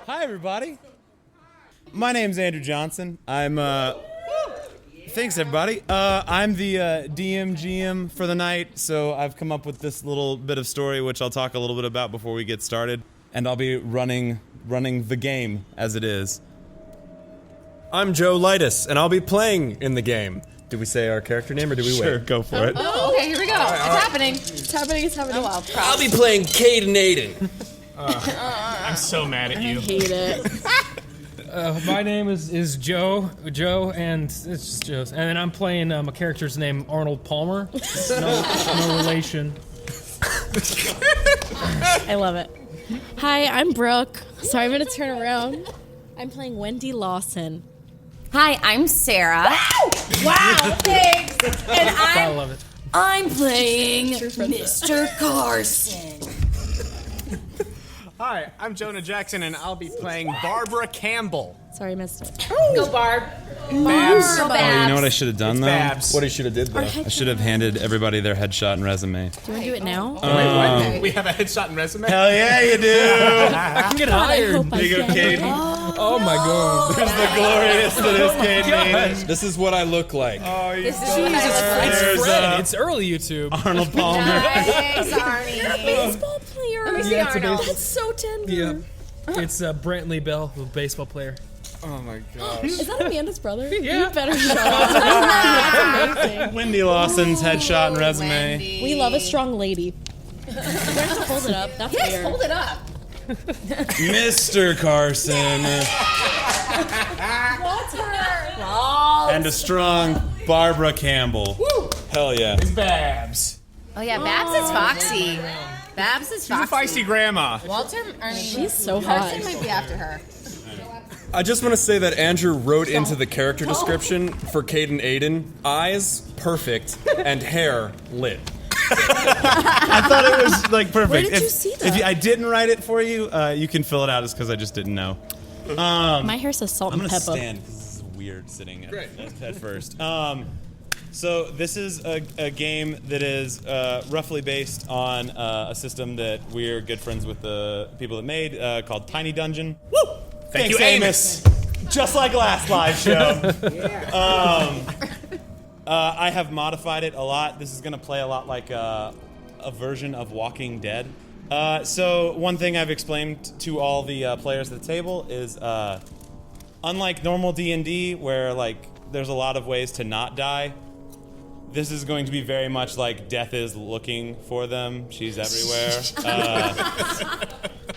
Hi, everybody. My name's Andrew Johnson. Thanks, everybody. I'm the DMGM for the night, so I've come up with this little bit of story, which I'll talk a little bit about before we get started, and I'll be running the game as it is. I'm Joe Leitess, and I'll be playing in the game. Did we say our character name, or did we wait? Sure, go for it. Oh, okay, here we go. It's happening. It's happening. Oh, wow. I'll be playing Cayden Aiden. I'm so mad at you. I hate it. My name is Joe, and it's just Joe. And then I'm playing a character's name, Arnold Palmer. No relation. I love it. Hi, I'm Brooke. Sorry, I'm going to turn around. I'm playing Wendy Lawson. Hi, I'm Sarah. Wow, thanks. And I love it. I'm playing Mr. Carson. Hi, I'm Jonah Jackson, and I'll be playing Barbara Campbell. Sorry, I missed it. Go, Barb. Babs. Go, Oh, Babs. you know what I should have done, though? Babs. What he should have did, though. I should have handed everybody their headshot and resume. Do you want to do it now? Wait, what? We have a headshot and resume? Hell yeah, you do! I can get I hired. hope I There you go, can. Cayden. Oh my god. There's the glorious that is Cayden. This is what I look like. Oh, you This is what I It's There's, Fred. It's early YouTube. Arnold Palmer. Nice, Arnie. Baseball player. Let me see Arnold. That's so tender. Yep. It's Brantley Bell, the baseball player. Oh my gosh. Is that Amanda's brother? Yeah. You better shut up. That's amazing. Wendy Lawson's headshot and resume. Wendy. We love a strong lady. You have to hold it up. That's Yes, weird. hold it up. Mr. Carson. That's her. And a strong Barbara Campbell. Woo. Hell yeah. Babs. Oh, yeah, Babs is foxy. Babs is She's a foxy. feisty grandma. Walter, She's so Carson hot. might be after her. I just want to say that Andrew wrote into the character description for Cayden Aiden, eyes perfect and hair lit. I thought it was like perfect. Where did you see that? If I didn't write it for you, you can fill it out just because I just didn't know. My hair says salt I'm and gonna pepper. stand because this is weird sitting at first. So this is a game that is roughly based on a system that we're good friends with the people that made called Tiny Dungeon. Woo! Thank Thanks, you, Amos. Just like last live show. I have modified it a lot. This is going to play a lot like a version of Walking Dead. So one thing I've explained to all the players at the table is, unlike normal D&D, where like there's a lot of ways to not die, this is going to be very much like death is looking for them. She's everywhere.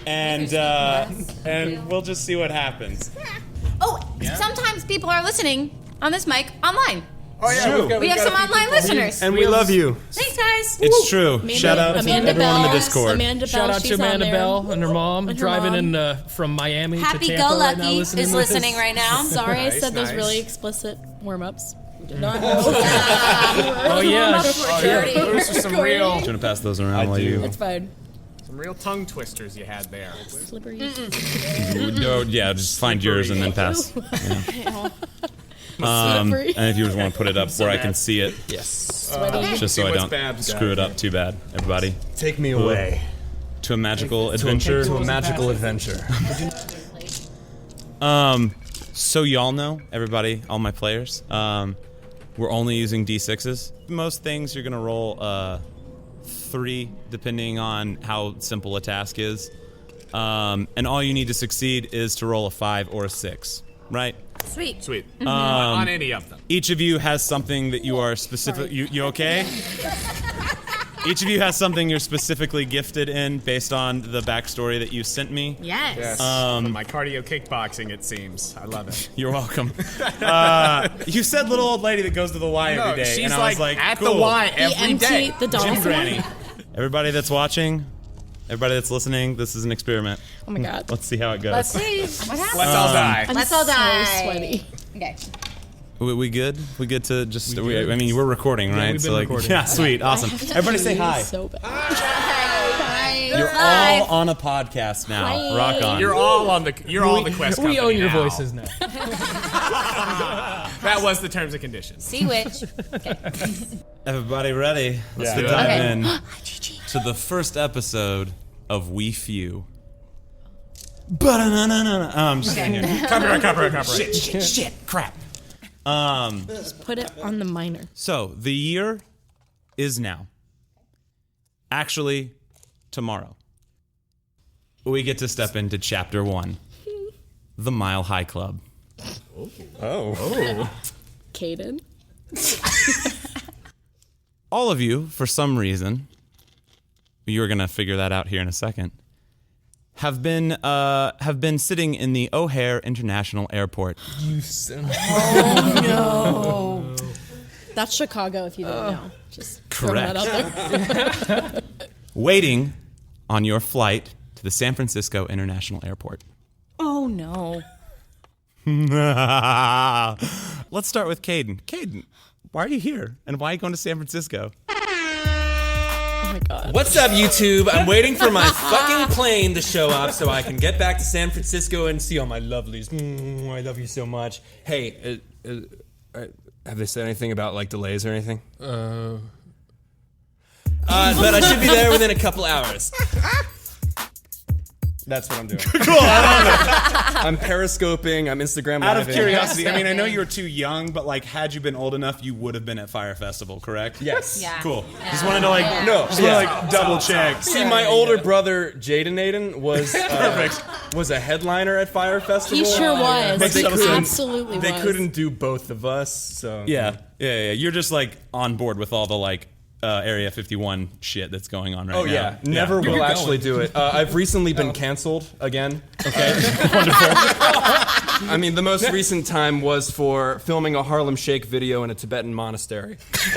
And we'll just see what happens. Oh, sometimes people are listening on this mic online. Oh yeah, We have some online listeners. And we love you. Thanks, guys. It's true. Shout out to Amanda everyone in the Bell. Discord. Amanda Bell, Shout out she's to on Amanda there. Bell and her mom And her driving mom. in from Miami Happy to Go Tampa right now Lucky listening is to this. listening right now. Sorry, I said those nice. really explicit warm-ups. Did not know. Oh yeah. Those are some real, I'm gonna pass those around while you. It's fine. tongue twisters you had there. Slippery. Oh, yeah, just find yours and then pass. Yeah. Slippery. And if you just want to put it up where I can see it, Yes. just so I what's don't Babs got screw it up too bad. Everybody, Take me away to a magical adventure. to a magical adventure. So y'all know, everybody, all my players, we're only using D6s. Most things you're gonna roll 3, depending on how simple a task is. And all you need to succeed is to roll a 5 or a 6, right? Sweet. Sweet. On any of them. Each of you has something that you are specific. You okay? Each of you has something you're specifically gifted in based on the backstory that you sent me. Yes. Yes. My cardio kickboxing, it seems. I love it. You're welcome. You said little old lady that goes to the Y every day, she's and I was like, at cool. the Y The every empty, day. the Jim Donaldson Granny. one. Everybody that's watching, everybody that's listening, this is an experiment. Oh my god. Let's see how it goes. Let's see what happens. Let's all die. I'm Let's all so die. sweaty. Okay. We good? We good to just? I mean, we're recording, right? we've so been like, recording. yeah, sweet, awesome. Everybody say hi. So bad. You're all on a podcast now. Hi. Rock on. You're all on the. You're all the quest. We own company your now. voices now. That was the terms and conditions. See which. Everybody ready? Let's Yeah. dive Okay. in to the first episode of We Few. I'm just kidding. Copyright. Shit, crap. Just put it on the minor. So, the year is now. Actually, tomorrow. We get to step into Chapter 1. The Mile High Club. Oh. Cayden. All of you, for some reason, you're going to figure that out here in a second, have been sitting in the O'Hare International Airport. You son of No. That's Chicago, if you didn't know. Just throwing that out there. Waiting on your flight to the San Francisco International Airport. Oh, no. Let's start with Cayden. Cayden, why are you here? And why are you going to San Francisco? Oh, my God. What's up, YouTube? I'm waiting for my fucking plane to show up so I can get back to San Francisco and see all my lovelies. I love you so much. Hey, have they said anything about, like, delays or anything? But I should be there within a couple hours. That's what I'm doing. Cool. I'm periscoping, I'm Instagram Out of living. curiosity, I mean, I know you were too young, but like, had you been old enough, you would have been at Fire Festival, correct? Yes. Yeah. Cool. Yeah. Just wanted to like, double check. See, my older brother, Aiden, was a headliner at Fire Festival. He sure was. But He they couldn't- absolutely They was. couldn't do both of us, so... Yeah. You're just like on board with all the like Area 51 shit that's going on right now. Oh, yeah. Never will actually do it. I've recently been canceled again. Okay. Wonderful. I mean, the most recent time was for filming a Harlem Shake video in a Tibetan monastery. So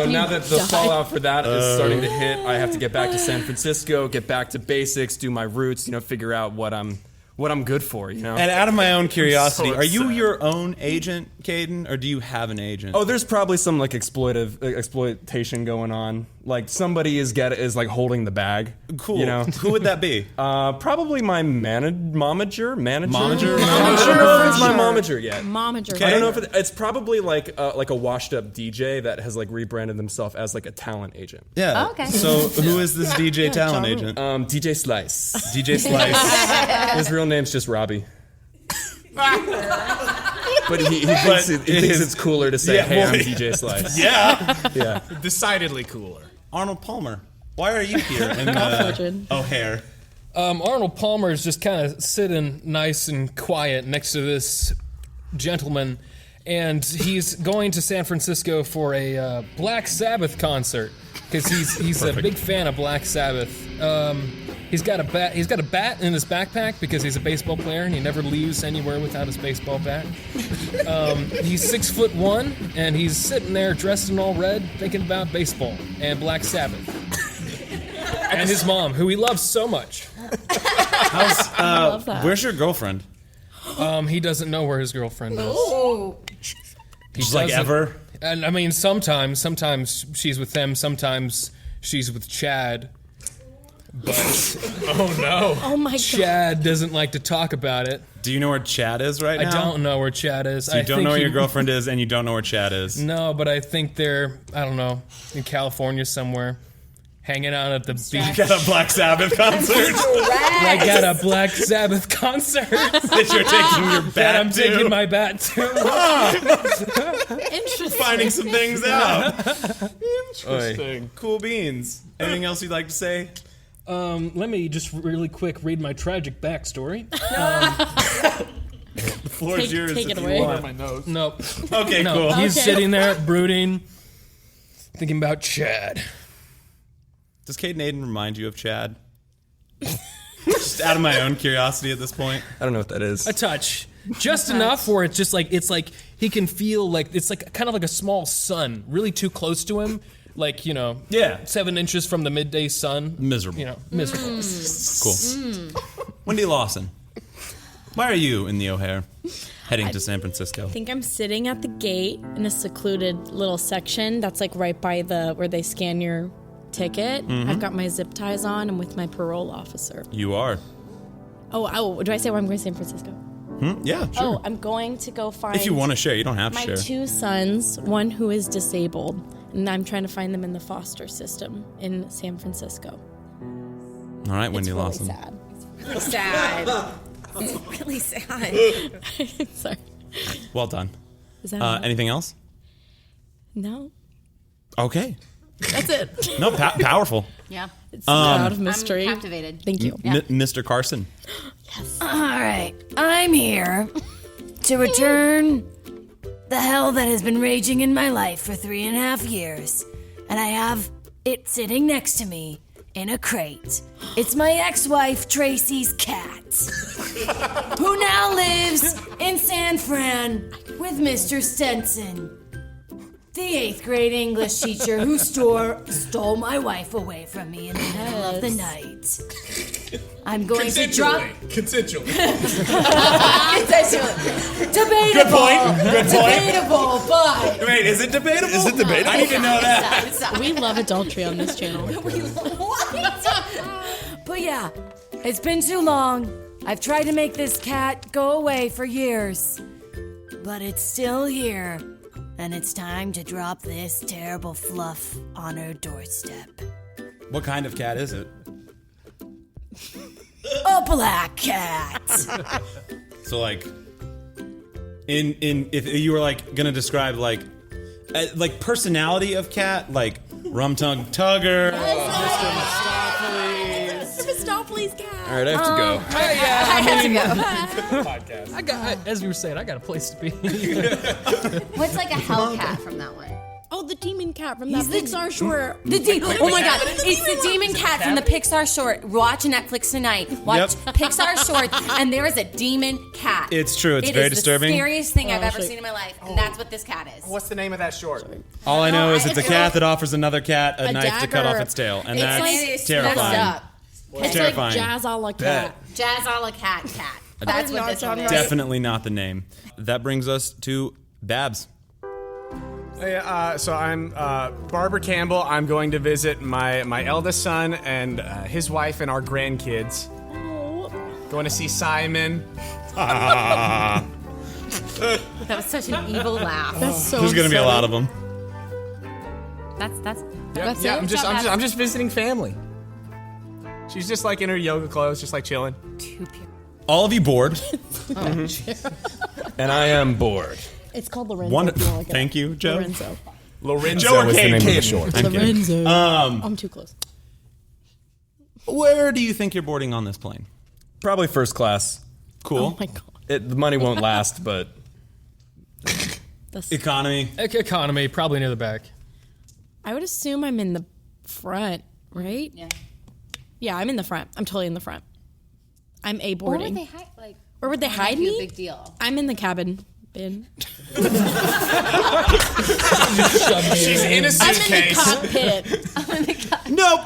now that the fallout for that is starting to hit, I have to get back to San Francisco, get back to basics, do my roots, figure out what I'm good for, And out of my own curiosity, are you your own agent, Cayden, or do you have an agent? Oh, there's probably some like exploitation going on. Like somebody is like holding the bag. Cool. Who would that be? Probably my momager. Momager? I don't know if it's my momager yet. Momager. I don't know if it's probably like a washed up DJ that has like rebranded himself as like a talent agent. Yeah. Oh, okay. So who is this DJ talent John. agent? DJ Slice. DJ Slice. His real name's just Robbie. But he thinks it's cooler to say, hey, I'm DJ Slice. Yeah. Decidedly cooler. Arnold Palmer. Why are you here in legend. O'Hare? Arnold Palmer is just kind of sitting nice and quiet next to this gentleman, and he's going to San Francisco for a Black Sabbath concert because he's a big fan of Black Sabbath. He's got a bat. He's got a bat in his backpack because he's a baseball player and he never leaves anywhere without his baseball bat. He's 6'1" and he's sitting there dressed in all red, thinking about baseball and Black Sabbath. And his mom, who he loves so much. I love that. Where's your girlfriend? He doesn't know where his girlfriend is. Oh. He Just like doesn't- ever? And I mean, sometimes she's with them, sometimes she's with Chad. But Oh, my God. Chad doesn't like to talk about it. Do you know where Chad is right now? I don't know where Chad is. So you don't know where your girlfriend is, and you don't know where Chad is. No, but I think they're, I don't know, in California somewhere, hanging out at the beach. Got a Black Sabbath concert I got a Black Sabbath concert that you're taking your that bat I'm to. taking my bat to. Interesting. Finding some things out. Interesting. Cool beans. Anything else you'd like to say? Let me just really quick read my tragic backstory. The floor is yours Take if it you away. want. My nose. Nope. Okay, No, cool. he's Okay. sitting there brooding, thinking about Chad. Does Cayden Aiden remind you of Chad? Just out of my own curiosity at this point. I don't know what that is. A touch. Just enough where it's just like, he can feel like, it's like kind of like a small sun, really too close to him. Like, Yeah. 7 inches from the midday sun. Miserable. Miserable. Cool. Wendy Lawson, why are you in the O'Hare heading to San Francisco? I think I'm sitting at the gate in a secluded little section that's like right by where they scan your ticket. I've got my zip ties on. I'm with my parole officer. You are. Oh, do I say where I'm going to San Francisco? Yeah, sure. Oh, I'm going to go find If you want to share, you don't have to my share. 2 sons, one who is disabled, and I'm trying to find them in the foster system in San Francisco. All right, Wendy It's really Lawson. sad. Really sad. It's really sad. Sorry. Well done. Is that enough? Anything else? No. Okay. That's it. No, powerful. Yeah. It's out of mystery. I'm captivated. Thank you. Mr. Carson. All right, I'm here to return the hell that has been raging in my life for 3.5 years. And I have it sitting next to me in a crate. It's my ex-wife, Tracy's cat, who now lives in San Fran with Mr. Stenson, the 8th grade English teacher who stole my wife away from me in the middle of the night. I'm going to drop... Consensually. Debatable. Good point. Debatable, but... Wait, is it debatable? Is it debatable? I need to know that. We love adultery on this channel. But yeah, it's been too long. I've tried to make this cat go away for years. But it's still here. And it's time to drop this terrible fluff on her doorstep. What kind of cat is it? A black cat. So like, if you were like gonna describe like personality of cat, like rum tongue tugger, Mistopheles cat. All right, I have to go. I have to go. Podcast. As you were saying, I got a place to be. What's like a Hellcat from that one? Oh, the demon cat from that the- Pixar short. Oh my god, it's the demon cat from the Pixar short. Watch Netflix tonight. Watch Pixar short, and there is a demon cat. It's true. It's very disturbing. It's the scariest thing I've ever shit. seen in my life, and that's what this cat is. What's the name of that short? All I know is it's a it's cat that offers another cat a knife to cut dagger. off its tail, and It's that's like- It's terrifying. messed up. It's terrifying. like jazz a la cat. Jazz a la cat. That's what this one is. Definitely not the name. That brings us to Babs. So I'm Barbara Campbell. I'm going to visit my eldest son and his wife and our grandkids. Going to see Simon. That was such an evil laugh. That's so There's gonna be a lot of upsetting. them. That's Yeah, it. I'm just visiting family. She's just like in her yoga clothes, just like chilling. All of you bored? And I am bored. It's called Lorenzo. if you wanna look it Thank up. you, Joe. Lorenzo. Lorenzo Joe or is the name of the Cayden? short. I'm kidding. Lorenzo. I'm too close. Where do you think you're boarding on this plane? Probably first class. Cool. Oh my god. The money won't last, but That's, Economy. Economy, probably near the back. I would assume I'm in the front, right? Yeah. Yeah, I'm in the front. I'm totally in the front. I'm A Where boarding. would they hide? Like, Where would they hide be a me? big deal. I'm in the cabin bin. She's in a I'm in the suitcase. cockpit. Nope.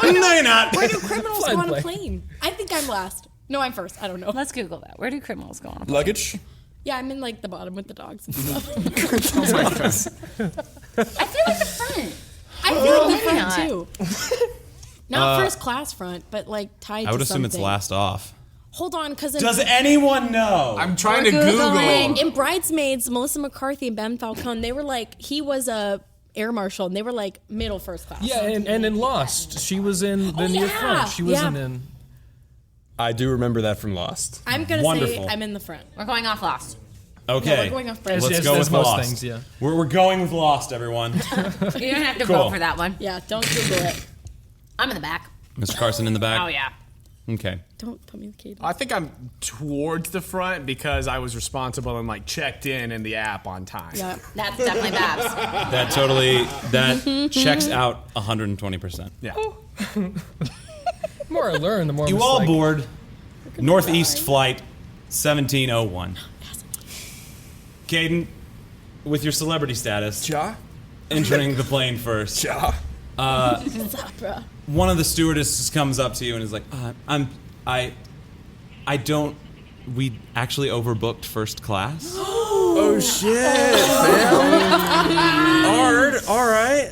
No, you're not. Where do criminals Fly go on a plane. plane? I think I'm last. No, I'm first. I don't know. Let's Google that. Where do criminals go on? luggage. Yeah, I'm in like the bottom with the dogs and stuff. I feel like the front. I feel like the maybe front not. too. Not first class front, but like tied to I would assume something. it's last off. Hold on, because Does anyone know? I'm trying to Googling. Google. in Bridesmaids, Melissa McCarthy and Ben Falcone, they were like, he was a air marshal, and they were like middle first class. Yeah, and in Lost, she was in the near yeah. front. She wasn't Yeah. in. I do remember that from Lost. I'm gonna say Wonderful. I'm in the front. We're going off Lost. Okay. No, we're going off first. Let's As- go as with most Lost. things, yeah. We're going with Lost, everyone. You don't have to Cool. vote for that one. Yeah, don't Google it. I'm in the back. Mr. Carson in the back. Oh yeah. Okay. Don't put me with Cayden. I think I'm towards the front because I was responsible and like checked in the app on time. Yeah. That's definitely Babs. That totally checks out 120%. Yeah. The more I learn, the more You I'm all like, board Northeast Flight 1701. Cayden, with your celebrity status, Ja. entering the plane first. Ja. Zappa. One of the stewardesses comes up to you and is like, I don't. We actually overbooked first class. Oh shit, fam. All right.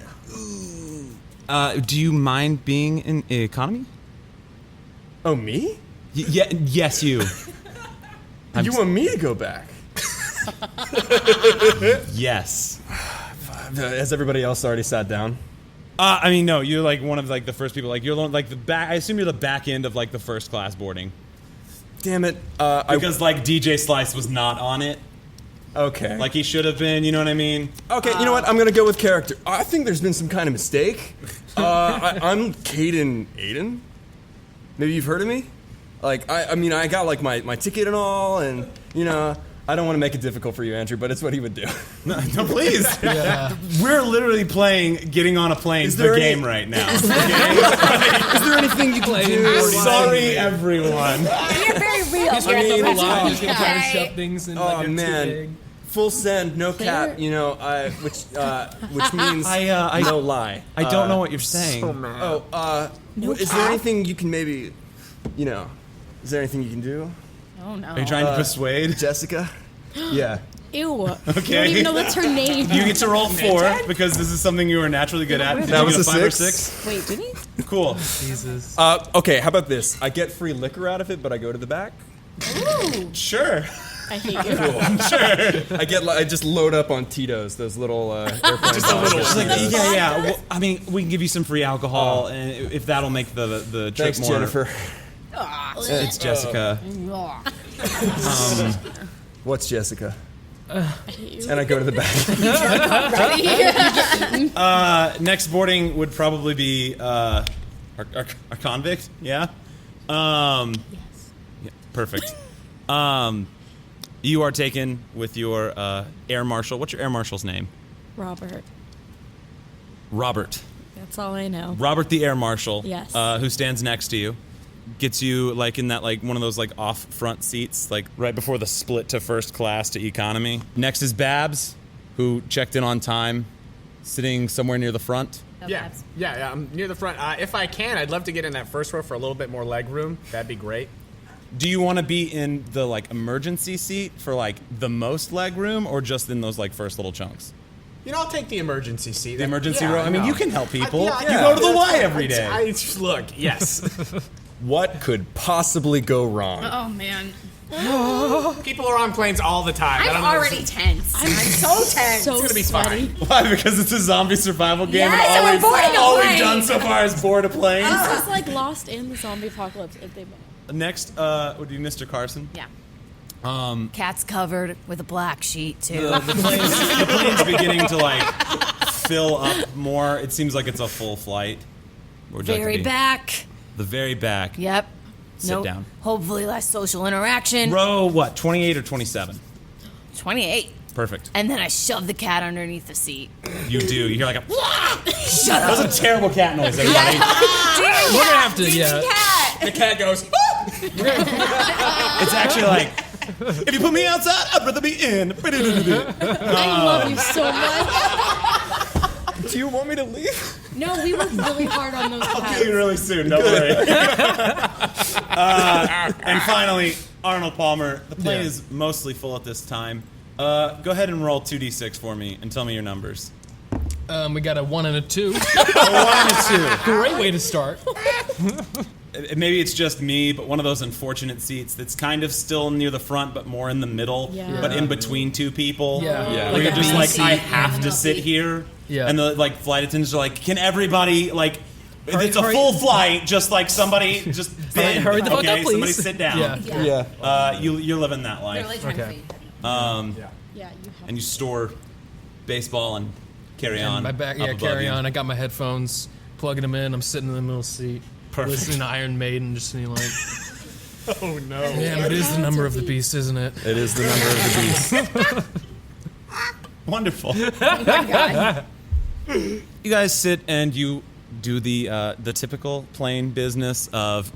Do you mind being in economy? Oh, me? Yes, you. You want me to go back? Yes. Has everybody else already sat down? I mean, no, you're like one of like the first people. Like you're like the back. I assume you're the back end of like the first class boarding. Damn it. Because like DJ Slice was not on it. Okay. Like he should have been. You know what I mean? Okay, you know what? I'm gonna go with character. I think there's been some kind of mistake. I'm Cayden Aiden. Maybe you've heard of me? Like, I mean, I got like my ticket and all, and you know, I don't want to make it difficult for you, Andrew, but it's what he would do. No, please. We're literally playing Getting on a Plane, the game right now. Is there anything you can do? Sorry, everyone. You're very real. He's gonna throw the line. He's gonna try to shove things in like they're too big. Full send, no cap. You know, which means no lie. I don't know what you're saying. Is there anything you can maybe, you know, is there anything you can do? Oh no. Are you trying to persuade Jessica? Yeah. Ew. Okay. You don't even know that's her name. You get to roll 4 because this is something you are naturally good at. Did That you was get a 5 or 6. 6? Wait, did he? Cool. Jesus. Okay, how about this? I get free liquor out of it, but I go to the back. Ooh. Sure. I hate you. Sure. I just load up on Tito's, those little airplane. Just a little. Yeah. Well, I mean, we can give you some free alcohol, and if that'll make the trip Thanks, more. Jennifer. It's Jessica. What's Jessica? I hate you. And I go to the back. Next boarding would probably be our convict. Yeah. Yes. Yeah, perfect. You are taken with your air marshal. What's your air marshal's name? Robert. Robert. That's all I know. Robert the air marshal. Yes. Who stands next to you. Gets you like in that like one of those like off front seats, like right before the split to first class to economy. Next is Babs, who checked in on time, sitting somewhere near the front. Yeah, I'm near the front. If I can, I'd love to get in that first row for a little bit more leg room. That'd be great. Do you want to be in the like emergency seat for like the most leg room, or just in those like first little chunks? You know, I'll take the emergency seat. The emergency Yeah, row. I mean, no. you can help people. Yeah, you go to the Y that's every day. Look, yes. What could possibly go wrong? Oh man. People are on planes all the time. I I'm don't know. already tense. I'm so tense. So gonna be sweaty. fine. Why? Because it's a zombie survival game, Yes, and and we're boarding a all we've plane. done so far is board a plane. This is like Lost and the zombie apocalypse if they Next would be Mr. Carson. Yeah. Cat's covered with a black sheet, too. The plane's beginning to like fill up more. It seems like it's a full flight. Where would you like to Very be? back. The very back. Yep. Sit down. Hopefully less social interaction. Row what? 28 or 27? 28. Perfect. And then I shove the cat underneath the seat. You do. You hear like a. Shut up. That was a terrible cat noise, everybody. We're gonna have to, The cat goes. It's actually like, if you put me outside, I'd rather be in. I love you so much. Do you want me to leave? No, we worked really hard on those I'll cats. kill you really soon. Don't worry. And finally, Arnold Palmer. The plane is mostly full at this time. Go ahead and roll 2d6 for me and tell me your numbers. We got a 1 and a 2. A 1 and a 2. Great way to start. Maybe it's just me, but one of those unfortunate seats that's kind of still near the front, but more in the middle, Yeah. but in between two people. Yeah. Yeah. Where you're a just B like, seat. I have to sit here. Yeah. And the like flight attendants are like, can everybody like, if Hurry- it's a hurry- full flight, just like somebody just bend. hurry the fuck okay? up, please. Somebody sit down. Yeah. Yeah. You're living that life. Really trying Okay. to feed. Yeah, you have. And you store baseball and carry on. My back, up yeah, above carry you. on. I got my headphones, plugging them in. I'm sitting in the middle seat, Perfect. listening to Iron Maiden, just being like, Oh no. "Damn, it is the number of the beast, isn't it?" It is the number of the beast. Wonderful. God. You guys sit and you do the typical plane business of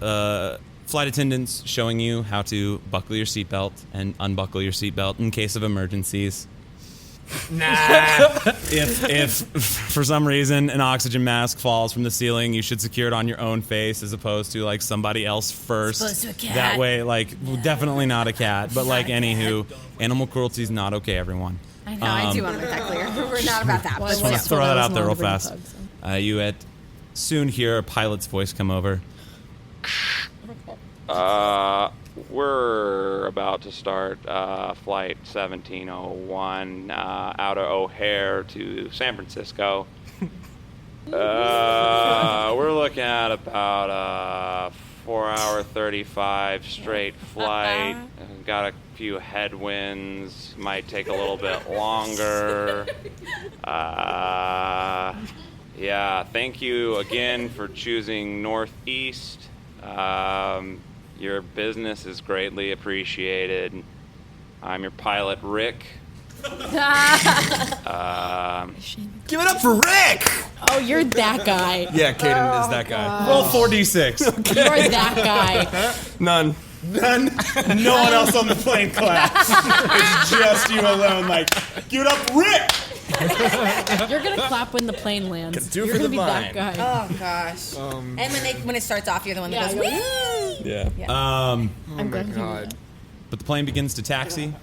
flight attendants showing you how to buckle your seatbelt and unbuckle your seatbelt in case of emergencies. Nah. If for some reason an oxygen mask falls from the ceiling, you should secure it on your own face as opposed to like somebody else first. Opposed to a cat. That way, like definitely not a cat, but like anywho, animal cruelty is not okay, everyone. I know. I do want to make that clear. We're not about that. Well, But Just want to Yeah. throw that was out there real not a bring fast. thugs, so. You soon hear a pilot's voice come over. We're about to start flight 1701 out of O'Hare to San Francisco. We're looking at about a 4-hour 35 straight flight. Got a few headwinds. Might take a little bit longer. Yeah, thank you again for choosing Northeast. Your business is greatly appreciated. I'm your pilot, Rick. Give it up for Rick! Oh, you're that guy. Yeah, Cayden is that guy. Roll 4d6. You're that guy. None. None. No one else on the plane claps. It's just you alone. Like, give it up, Rick. You're gonna clap when the plane lands. Do it You're for gonna the be that vine. guy. Oh gosh. And when it starts off, you're the one that goes. Yeah. Yeah. I'm glad you did God. that. But the plane begins to taxi.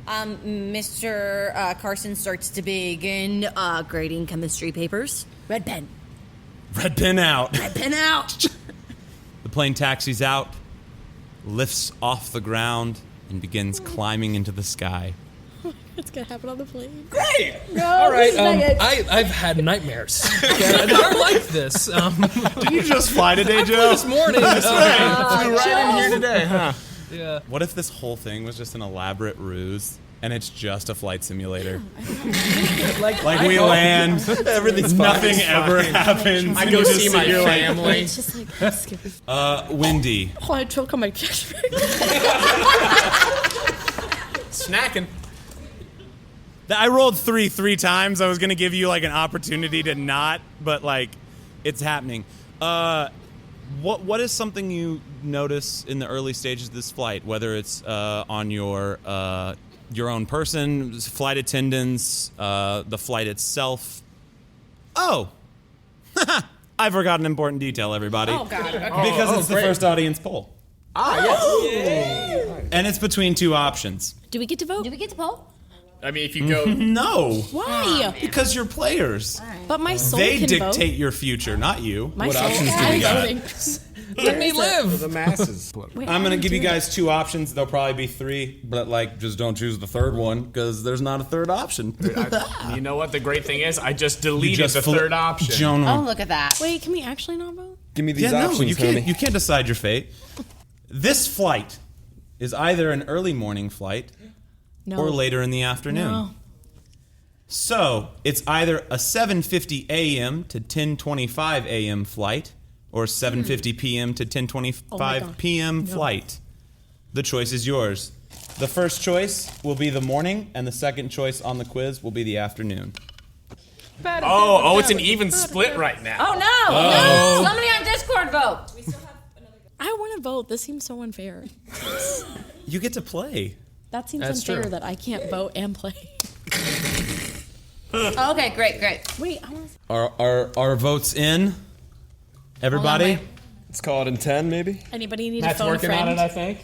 Mr. Carson starts to begin grading chemistry papers. Red pen. Red pin out. Red pen out. The plane taxis out, lifts off the ground, and begins climbing into the sky. It's gonna happen on the plane. Great. No, All right. this is not it. I've had nightmares. Okay, they're like this. Did you just fly today, Joe? This morning. Flew right in here today, huh? Yeah. What if this whole thing was just an elaborate ruse, and it's just a flight simulator? Like we land, Everything's nothing ever happens. I and go you just see sit my here like, family. It's just like I'm skipping. Wendy. Oh, I choke on my catchphrase. Snacking. I rolled three times. I was gonna give you like an opportunity to not, but like, it's happening. What is something you notice in the early stages of this flight? Whether it's on your own person, flight attendants, the flight itself. Oh, I forgot an important detail, everybody. Oh god. Okay. Because it's the first audience poll, Yes. and it's between two options. Do we get to vote? Do we get to poll? I mean, if you go. No, Why? because you're players. But my soul They can dictate vote. your future, not you. My What soul options do I'm we got? voting. Let me live. The masses. Wait, I'm gonna how give do you we do guys two options. There'll probably be three, but like, just don't choose the third one because there's not a third option. You know what the great thing is? I just deleted the third option. Jonah. Oh, look at that. it? Wait, can we actually not vote? Give me these Yeah, no, options, you can't. homie. You can't decide your fate. This flight is either an early morning flight No. or later in the afternoon. No. So it's either a 7:50 a.m. to 10:25 a.m. flight or 7:50 p.m. to 10:25 God. p.m. flight. The choice is yours. The first choice will be the morning, and the second choice on the quiz will be the afternoon. Oh, it's an even split right now. Oh no! No! Somebody on Discord vote. I want to vote. This seems so unfair. You get to play. That seems That's unfair true. that I can't vote and play. Oh, okay, great. Wait, I want to. Are our votes in? Everybody? wait. Let's call it in 10, maybe? Anybody need Matt's a phone working friend? on it, I think.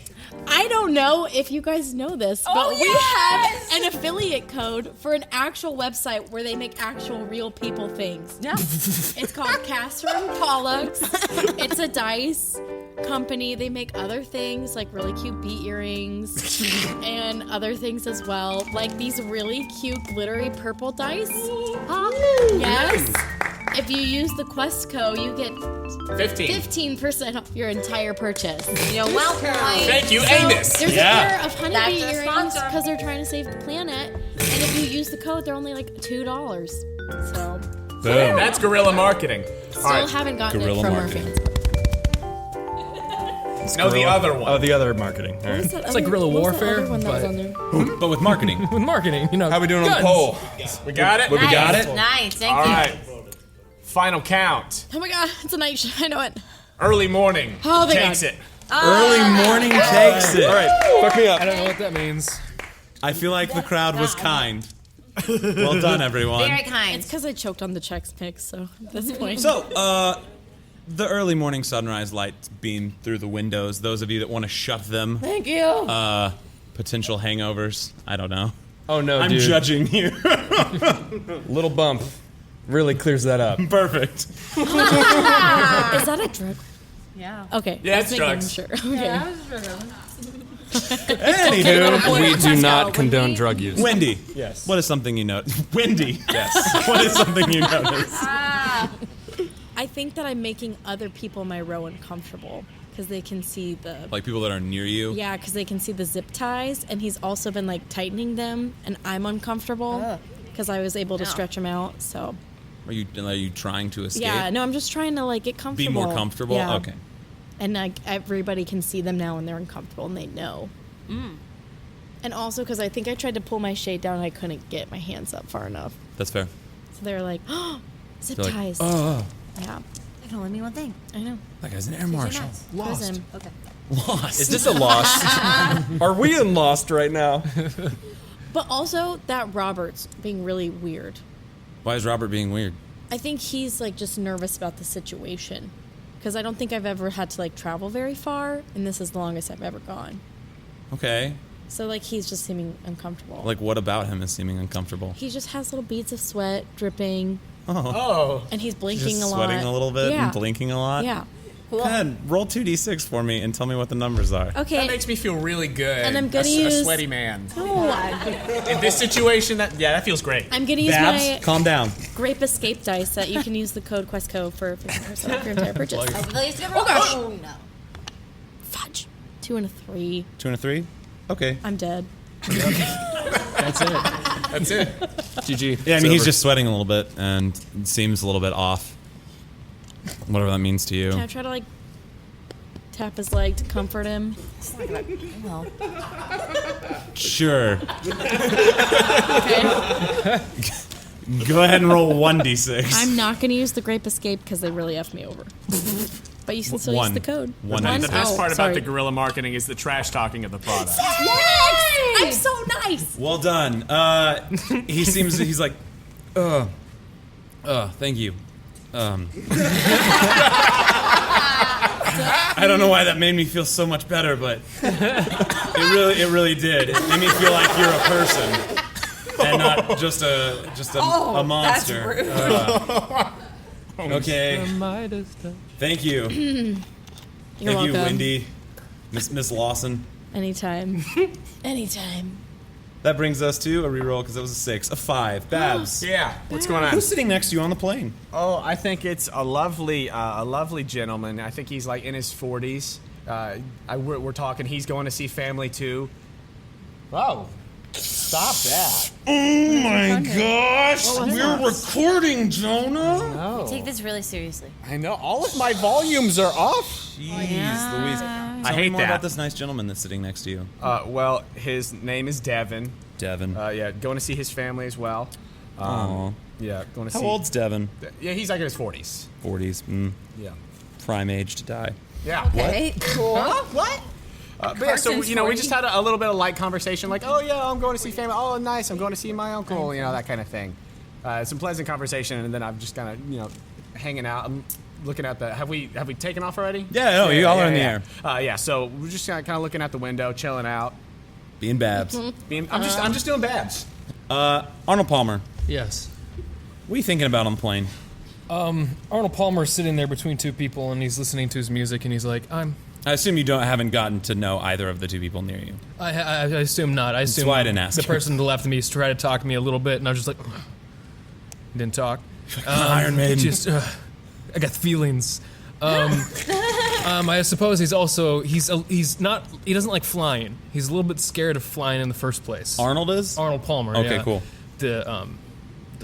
I don't know if you guys know this, but Oh, we yes! have an affiliate code for an actual website where they make actual real people things. Yeah. It's called Katherine Pollux. It's a dice company. They make other things like really cute bead earrings and other things as well. Like these really cute glittery purple dice. Yes. If you use the Quest code, you get 15% off your entire purchase. You're welcome. Thank you, So, Amos. there's a pair of honeybee That's our earrings sponsor. because they're trying to save the planet. And if you use the code, they're only like $2. So, That's guerrilla marketing. still All right. haven't gotten Guerrilla it from marketing. our fans. No, the other one. Oh, the other marketing. All right. It's like guerrilla warfare, One that was but- on there? But with marketing. With marketing, you know. How we doing on guns. the poll? We got it? We got it? Nice. Thank All you. right. Final count. Oh my god, it's a night I know it. Early morning. Oh, thank Takes God. it. Early morning takes it. All right, fuck me up. I don't know what that means. I feel like the crowd was kind. Well done, everyone. Very kind. It's because I choked on the Chex Mix, so at this point. So, the early morning sunrise lights beam through the windows. Those of you that want to shut them, thank you. potential hangovers. I don't know. Oh, no, I'm dude. judging you. Little bump really clears that up. Perfect. Is that a drug? Yeah. Okay. Yeah, just it's making drugs. Sure. Okay. Anywho, We do Let's not go, condone Wendy. drug use. Wendy. Yes. What is something you notice? Wendy. Yes. What is something you notice? I think that I'm making other people in my row uncomfortable because they can see the Like people that are near you? yeah, because they can see the zip ties, and he's also been like tightening them, and I'm uncomfortable because I was able to stretch them out. So Are you trying to escape? yeah, no, I'm just trying to like get comfortable. Be more comfortable? Yeah. Okay. And like everybody can see them now, and they're uncomfortable, and they know. And also because I think I tried to pull my shade down, and I couldn't get my hands up far enough. That's fair. So they're like, oh, zip They're like, ties. oh. Yeah, That can only mean one thing. I know. That guy's an air marshal. Prison. Okay. Lost. Is this a Lost? Are we in Lost right now? But also that Robert's being really weird. Why is Robert being weird? I think he's like just nervous about the situation. Because I don't think I've ever had to like travel very far, and this is the longest I've ever gone. Okay. So like he's just seeming uncomfortable. Like what about him is seeming uncomfortable? He just has little beads of sweat dripping, Oh. and he's blinking Just a lot. sweating a little bit yeah. and blinking a lot? Yeah. Go ahead, roll 2d6 for me and tell me what the numbers are. Okay. That makes me feel really good. And I'm gonna a use- sweaty man. No, In this situation, that feels great. I'm gonna use Babs, my calm down. grape escape dice that you can use the code QuestCo for 50% off your entire purchase. Oh gosh. Oh no. Fudge. 2 and a 3. 2 and a 3? Okay. I'm dead. That's it. That's it. GG. Yeah, I It's mean, he's over. just sweating a little bit and seems a little bit off. Whatever that means to you. Can I try to like tap his leg to comfort him? Well, Sure. Okay. Go ahead and roll 1d6. I'm not going to use the grape escape because they really F me over. But you can still One. use the code. One. And the best Oh, part sorry. about the guerrilla marketing is the trash talking of the product. Yes! I'm so nice. Well done. He's like, thank you. I don't know why that made me feel so much better, but it really did. It made me feel like you're a person and not just a monster. Okay. Thank you. You're Thank welcome. you, Wendy. Miss Lawson. Anytime. Anytime. That brings us to a reroll because that was a 6, a 5. Babs. Yeah. What's going on? Who's sitting next to you on the plane? Oh, I think it's a lovely gentleman. I think he's like in his 40s. We're talking. He's going to see family too. Whoa! Stop that! Oh my gosh! We're recording, Jonah. take this really seriously. I know all of my volumes are off. Jeez, Louise. Tell me hate more that. about this nice gentleman that's sitting next to you. Well, his name is Devin. Devin. Yeah, going to see his family as well. Aw. Yeah, going to How see. old's Devin? Yeah, he's like in his 40s. 40s. Yeah. Prime age to die. Yeah. Okay, cool. What? But yeah, so Carson's we 40. just had a little bit of light conversation, like, oh yeah, I'm going to see family. Oh, nice, I'm going to see my uncle. That kind of thing. Some pleasant conversation, and then I'm just kind of hanging out. I'm looking at the. Have we taken off already? Yeah, no, you all are in the air. Yeah, so we're just kind of looking out the window, chilling out. Being Babs. I'm just doing Babs. Arnold Palmer, Yes. what are you thinking about on the plane? Arnold Palmer's sitting there between two people, and he's listening to his music, and he's like, I assume you haven't gotten to know either of the two people near you. I assume not. I assume why I didn't ask the you. person to the left of me tried to talk to me a little bit, and I was just like, didn't talk. Iron Maiden. Just, I got feelings. I suppose he doesn't like flying. He's a little bit scared of flying in the first place. Arnold is? Arnold Palmer. Okay, yeah. cool. The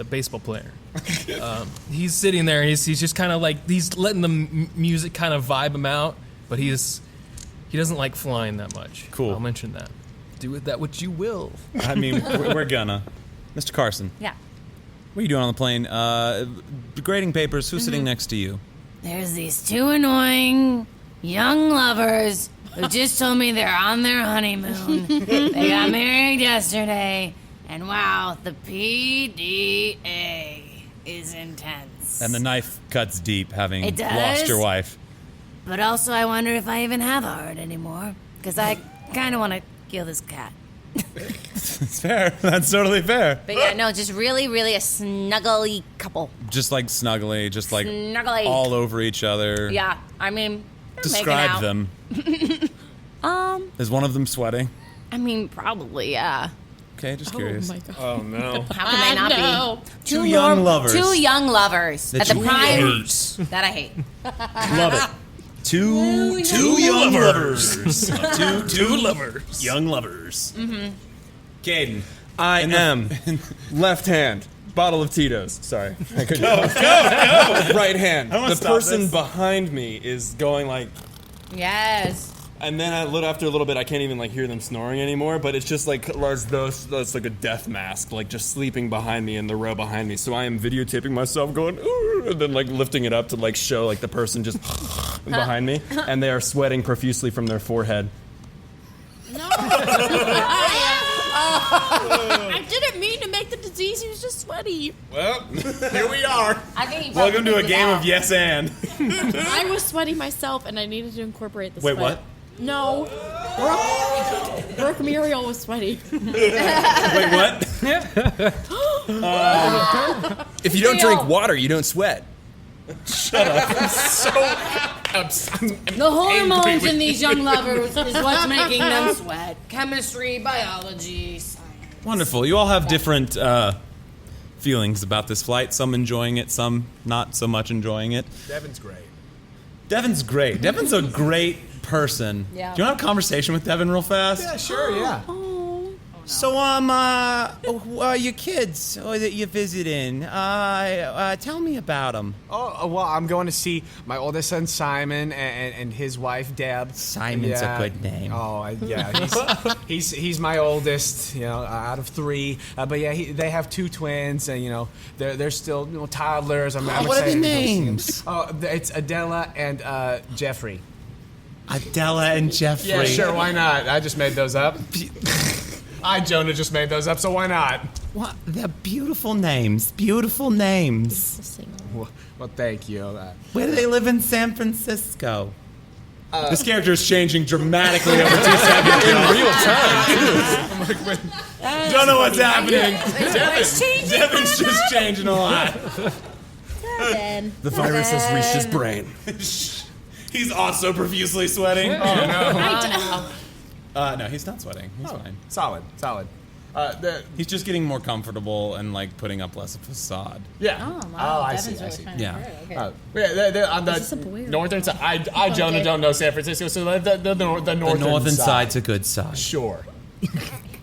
baseball player. He's sitting there. And he's just kind of like he's letting the music kind of vibe him out, but he doesn't like flying that much. Cool. I'll mention that. Do with that what you will. I mean, we're gonna. Mr. Carson, Yeah. what are you doing on the plane? Grading papers. Who's sitting next to you? There's these two annoying young lovers who just told me they're on their honeymoon. They got married yesterday, and wow, the PDA is intense. And the knife cuts deep, having It does? lost your wife. But also, I wonder if I even have a heart anymore, because I kind of want to kill this cat. It's fair. That's totally fair. But yeah, no, just really, really a snuggly couple. Just like snuggly, just like Snuggly. all over each other. Yeah, I mean, they're Describe making out. them. Is one of them sweating? I mean, probably, yeah. Okay, just curious. Oh my god. Oh no. How can they not No. be? Two young lovers. Two young lovers at the you prime hate. that I hate. Love it. Two young lovers. two lovers. Young lovers. Cayden. I am left hand. Bottle of Tito's. Sorry. I couldn't go. Right hand. wanna The stop person this. behind me is going like, Yes. and then after a little bit, I can't even like hear them snoring anymore. But it's just like that's like a death mask, like just sleeping behind me in the row behind me. So I am videotaping myself going, "Ooh," and then like lifting it up to like show like the person just behind me, and they are sweating profusely from their forehead. No. I didn't mean to make the disease. He was just sweaty. Well, here we are. I think he Welcome to a probably game figured of it yes and. I was sweaty myself, and I needed to incorporate the Wait, sweat. what? No. Brooke Muriel was sweaty. Wait, what? If you don't drink water, you don't sweat. The hormones in these young lovers is what's making them sweat. Chemistry, biology, science. Wonderful. You all have different feelings about this flight. Some enjoying it, some not so much enjoying it. Devin's great. Devin's great. Devin's a great person. Yeah. Do you want to have a conversation with Devin real fast? Yeah, sure, yeah. So, your kids that you're visiting, tell me about them. Oh, well, I'm going to see my oldest son, Simon, and his wife, Deb. Simon's a good name. Oh, yeah. He's my oldest, out of three. But yeah, they have two twins, and, they're still toddlers. I'm what are excited the to go see them. names? Oh, it's Adela and Jeffrey. Adela and Jeffrey. Yeah, sure, why not? I just made those up. Jonah just made those up, so why not? What? They're beautiful names. Beautiful names. Well, thank you. Where do they live in San Francisco? This character is changing dramatically over 2 seconds. In real time. Don't know what's happening. Changing. Devin's just changing a lot. The virus has reached his brain. He's also profusely sweating. No, he's not sweating. He's fine. Solid. He's just getting more comfortable and like putting up less of a facade. Yeah. Oh, wow. I Devin's see. really trying to Yeah. do it. Okay. They're on the this a boy or northern side. I Jonah, Okay. don't know San Francisco, so the northern The northern side's a good side. Sure.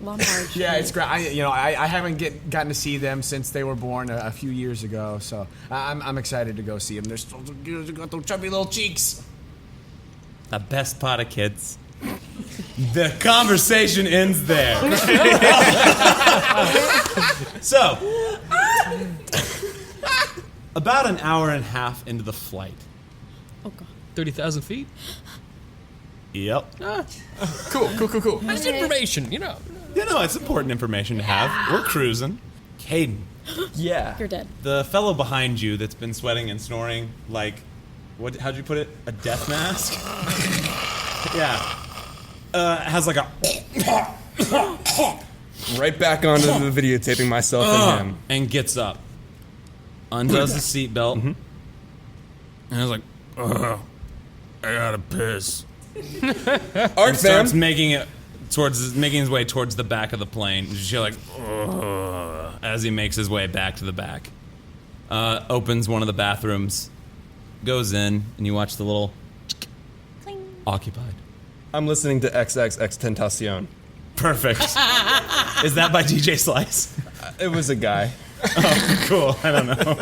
Lombard. Yeah, it's great. I haven't gotten to see them since they were born a few years ago, so I'm excited to go see them. They're still got those chubby little cheeks. The best part of kids. The conversation ends there. So, about an hour and a half into the flight. Oh god. 30,000 feet? Yep. Cool. That's information, It's important information to have. We're cruising. Cayden, Yeah. You're dead. the fellow behind you that's been sweating and snoring like, how'd you put it? A death mask? Yeah. Has like a... Right back onto the videotaping myself and him. and gets up, undoes the seatbelt, and is like, I gotta piss. Art Starts fam. making his way towards the back of the plane. You just hear like, as he makes his way back to the back. Opens one of the bathrooms, goes in, and you watch the little occupied. I'm listening to XXXTentacion. Perfect. Is that by DJ Slice? It was a guy. Oh, cool. I don't know.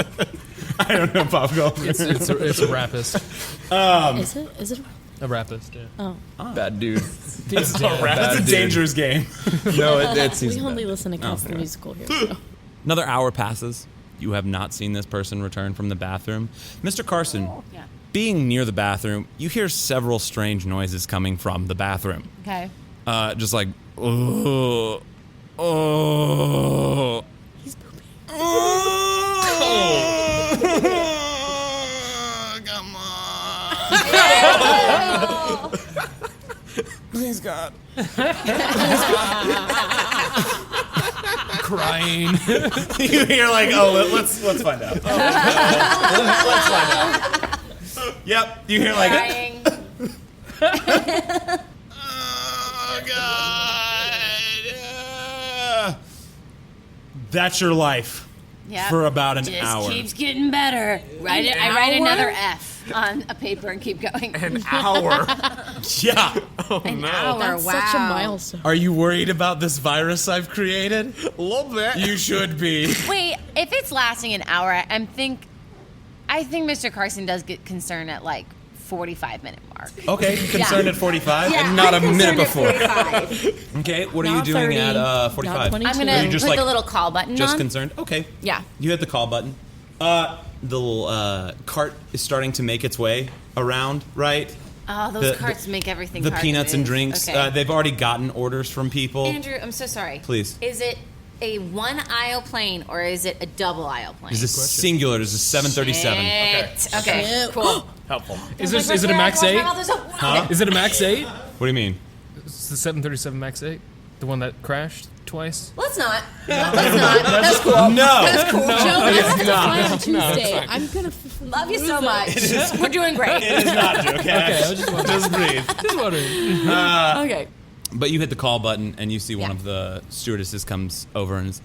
I don't know pop culture. It's a rapist. Is it? Is it? A rapist, yeah. Bad dude. That's a Bad dude. dangerous game. No, it seems We only bad. listen to Cats the Musical here. So. Another hour passes. You have not seen this person return from the bathroom. Mr. Carson, being near the bathroom, you hear several strange noises coming from the bathroom. Okay. Just like, oh. He's pooping. Come on. Please, God. Crying. You hear like, let's find out. Let's find out. Yep, you hear like, Crying. oh God. That's your life Yeah. for about an Just hour. keeps getting better. I write another F on a paper and keep going. An hour. Yeah. An hour. That's wow. such a milestone. Are you worried about this virus I've created? A little bit. You should be. Wait, if it's lasting an hour, I think Mr. Carson does get concerned at like 45-minute mark. Okay, concerned at 45? Yeah, not I'm a minute concerned before. at 45. Okay, what are you Not doing 30, at 45? not 22. I'm gonna You just, put like, the little call button Just on. concerned? Okay. Yeah. You hit the call button. The little cart is starting to make its way around, right? Oh, those The- carts make everything The hard to peanuts and move. drinks. Okay. They've already gotten orders from people. Andrew, I'm so sorry. Please. Is it a one aisle plane or is it a double aisle plane? This is singular. This is 737. Shit. Okay, cool. Helpful. Is it a Max 8? Huh? Is it a Max 8? What do you mean? It's the 737 Max 8? The one that crashed twice? Let's not. Let's not. That's cool. No. That's cool. Joe, I have to fly on Tuesday. I'm gonna Love you so much. We're doing great. It is not, Joe. Okay, I was just wondering. just breathe. Just wondering. Okay. But you hit the call button and you see one Yeah. of the stewardesses comes over and is,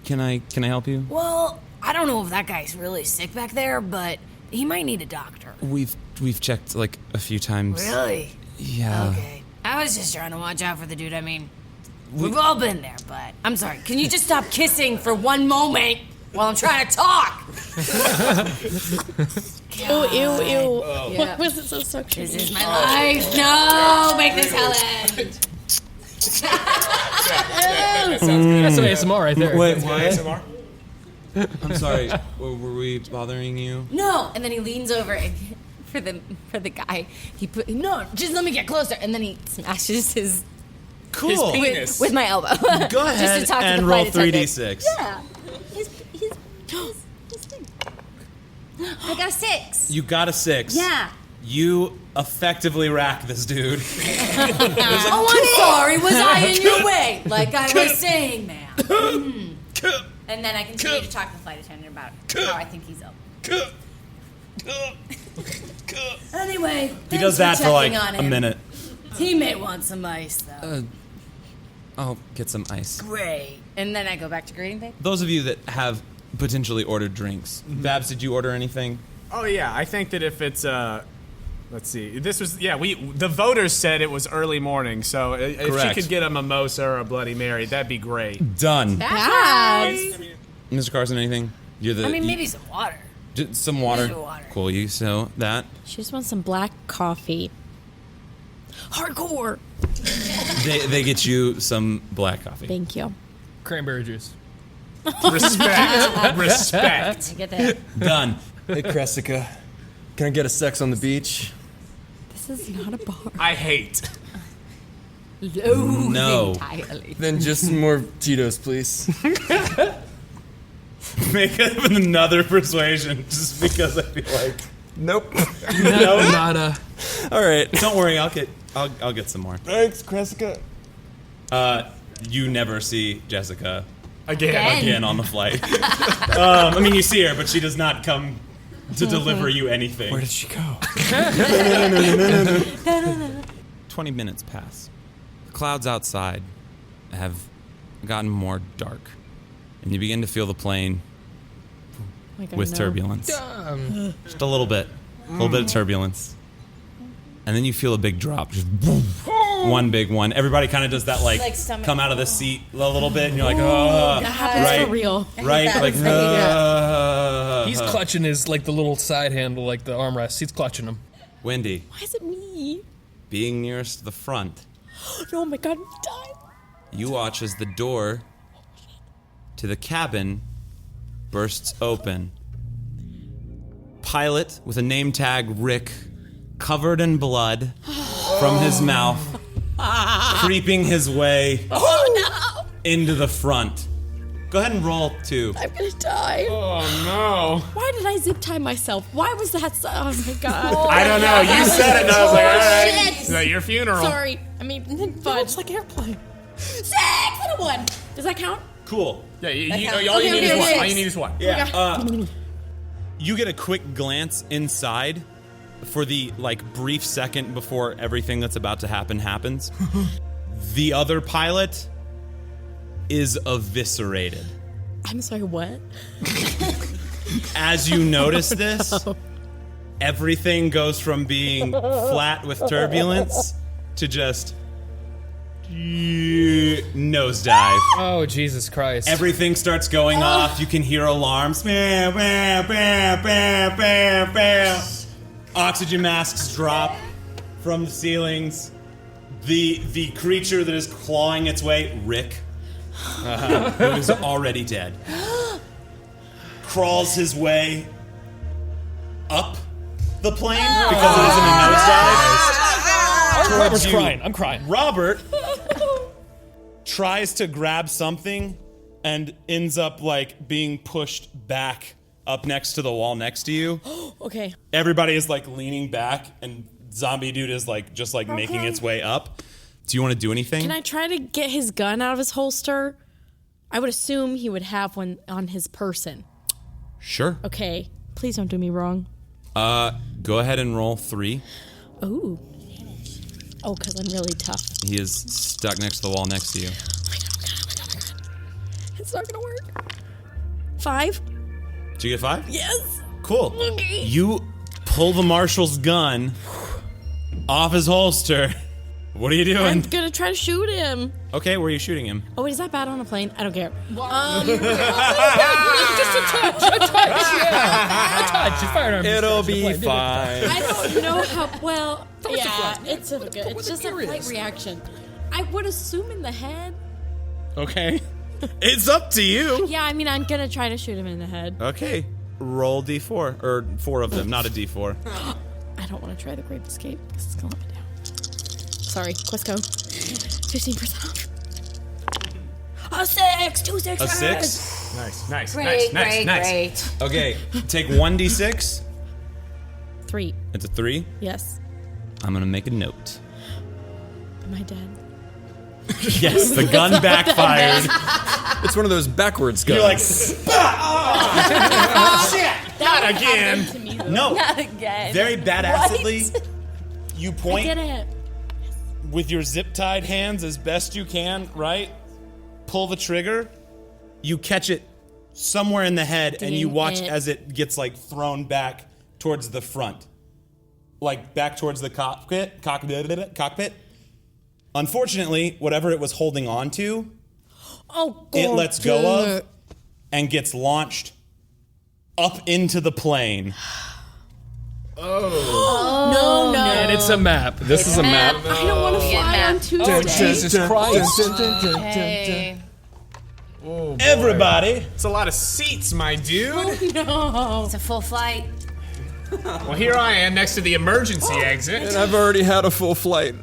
can I help you? Well, I don't know if that guy's really sick back there, but he might need a doctor. We've checked like a few times. Really? Yeah. Okay. I was just trying to watch out for the dude. I mean, we've all been there, but I'm sorry. Can you just stop kissing for one moment while I'm trying to talk? Ew, ew, ew. Yeah. What was it so sexual? This is my life. No, make this hell end. That's some ASMR right there. Wait, what? I'm sorry. Were we bothering you? No. And then he leans over and for the guy. Just let me get closer. And then he smashes his Cool. with my elbow. Go Just ahead to talk to and the roll flight attendant. 3d6. Yeah. His thing. I got a 6. You got a 6. Yeah. You effectively rack this dude. Oh, I'm sorry. Was I in your way? Like I was saying, ma'am. And then I continue to talk to the flight attendant about how I think he's ill. Anyway, He thanks does that for like checking on a him. minute. He may want some ice, though. I'll get some ice. Great. And then I go back to greeting thing. Those of you that have potentially ordered drinks. Babs, did you order anything? Oh yeah, I think that if it's let's see, this was the voters said it was early morning, so if Correct. she could get a mimosa or a Bloody Mary, that'd be great. Done. Bye. Mr. Carson, anything? You're the. I mean, maybe some water. Some water. Maybe water. Cool. You so that She just wants some black coffee. Hardcore. they get you some black coffee. Thank you. Cranberry juice. Respect. Respect. I get that. Done. Hey, Cressica, can I get a sex on the beach? This is not a bar. I hate. No. Entirely. Then just some more Cheetos, please. Make another persuasion, just because I feel like. Nope. No, nada. All right. Don't worry, I'll get some more. Thanks, Cressica. You never see Jessica Again. again on the flight. I mean, you see her, but she does not come to deliver you anything. Where did she go? 20 minutes pass. The clouds outside have gotten more dark, and you begin to feel the plane Like I with know. turbulence. Just a little bit of turbulence. And then you feel a big drop, just one big one. Everybody kind of does that, like stomach- come out of the seat a little bit, and you're like, oh, That happens right, for real. right, that. like, He's clutching his, like, the little side handle, like the armrest. He's clutching him. Wendy, Why is it me? being nearest to the front, Oh my god, I'm dying. you watch as the door to the cabin bursts open. Pilot with a name tag Rick, covered in blood from his mouth, creeping his way into the front. Go ahead and roll 2. I'm gonna die. Oh no. Why did I zip tie myself? Why was that so? Oh my god. I don't know. You said it, and I was like, all right. Shit. Is that your funeral? Sorry. I mean, fudge. It's like airplane. 6 and a 1. Does that count? Cool. Yeah, counts. all you Okay, need is okay, one. okay. All you need is one. Yeah. You get a quick glance inside for the brief second before everything that's about to happen happens. The other pilot is eviscerated. I'm sorry, what? As you notice this, everything goes from being flat with turbulence to just nosedive. Oh, Jesus Christ. Everything starts going off. You can hear alarms. Bam, bam, bam, bam, bam, bam. Oxygen masks drop from the ceilings. The creature that is clawing its way, Rick, who is already dead, crawls his way up the plane because it is in a nosedive. Robert's crying. I'm crying. Robert tries to grab something and ends up like being pushed back up next to the wall next to you. Okay. Everybody is like leaning back and zombie dude is like just like making its way up. Do you want to do anything? Can I try to get his gun out of his holster? I would assume he would have one on his person. Sure. Okay. Please don't do me wrong. Go ahead and roll 3. Ooh. Oh, because I'm really tough. He is stuck next to the wall next to you. Oh my god. It's not gonna work. 5? Did you get 5? Yes. Cool. Okay. You pull the marshal's gun off his holster. What are you doing? I'm gonna try to shoot him. Okay, where are you shooting him? Oh, wait, is that bad on a plane? I don't care. Just a touch. Your firearm. It'll be fine. I don't know how well. Yeah, it's just a flight reaction. I would assume in the head. Okay. It's up to you. Yeah, I mean, I'm gonna try to shoot him in the head. Okay. Roll D4. Or 4 of them, not a D4. I don't want to try the Great Escape because it's gonna let me down. Sorry, Quisco. 15% off. A 6! 2 6s! A 6? Nice. Great. Okay, take 1d6. 3. It's a 3. Yes. I'm gonna make a note. Am I dead? Yes, the gun backfired. It's one of those backwards guns. You're like, Not again. no. Not again. Very badassedly, you I point did it. with your zip-tied hands as best you can, right? Pull the trigger. You catch it somewhere in the head, and you Dang watch it. as it gets like thrown back towards the front, like back towards the cockpit. Unfortunately, whatever it was holding on to, Oh, God. it lets go of and gets launched up into the plane. No. And it's a map. This is a map. I don't want to fly map. on Tuesday. Jesus Christ. Hey. Everybody, It's a lot of seats, my dude. No. It's a full flight. Well, here I am next to the emergency exit. And I've already had a full flight.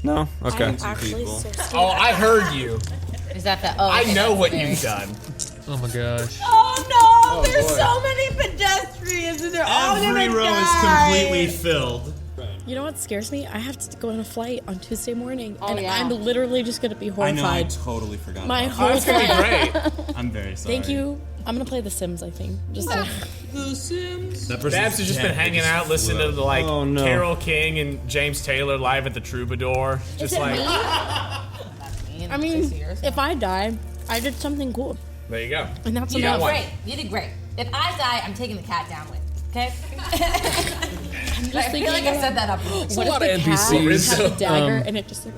No? Okay. I'm actually so scared. Oh, I heard you. Is that the? Oh, I okay, know that's what scary. you've done. Oh my gosh. Oh no! There's so many pedestrians and they're all gonna every row is die. completely filled. You know what scares me? I have to go on a flight on Tuesday morning, and yeah. I'm literally just going to be I know, I horrified. totally forgot. My about whole Oh, it's gonna be flight. great. that. I'm very sorry. Thank you. I'm going to play The Sims, I think. Just to, That person's Babs has just been dead. hanging out, listening to like Oh, no. Carole King and James Taylor live at the Troubadour. is Just it like, me? I mean, if I die, I did something cool. there you go. And that's You got enough. one. Great. You did great. If I die, I'm taking the cat down with. Okay? I'm just I thinking feel like I said that up. what a lot if of the cat NPCs. had a dagger and it just like,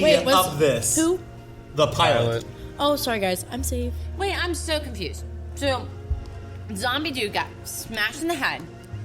wait, was Up this. who? The pilot. Oh, sorry guys, I'm safe. Wait, I'm so confused. So, zombie dude got smashed in the head,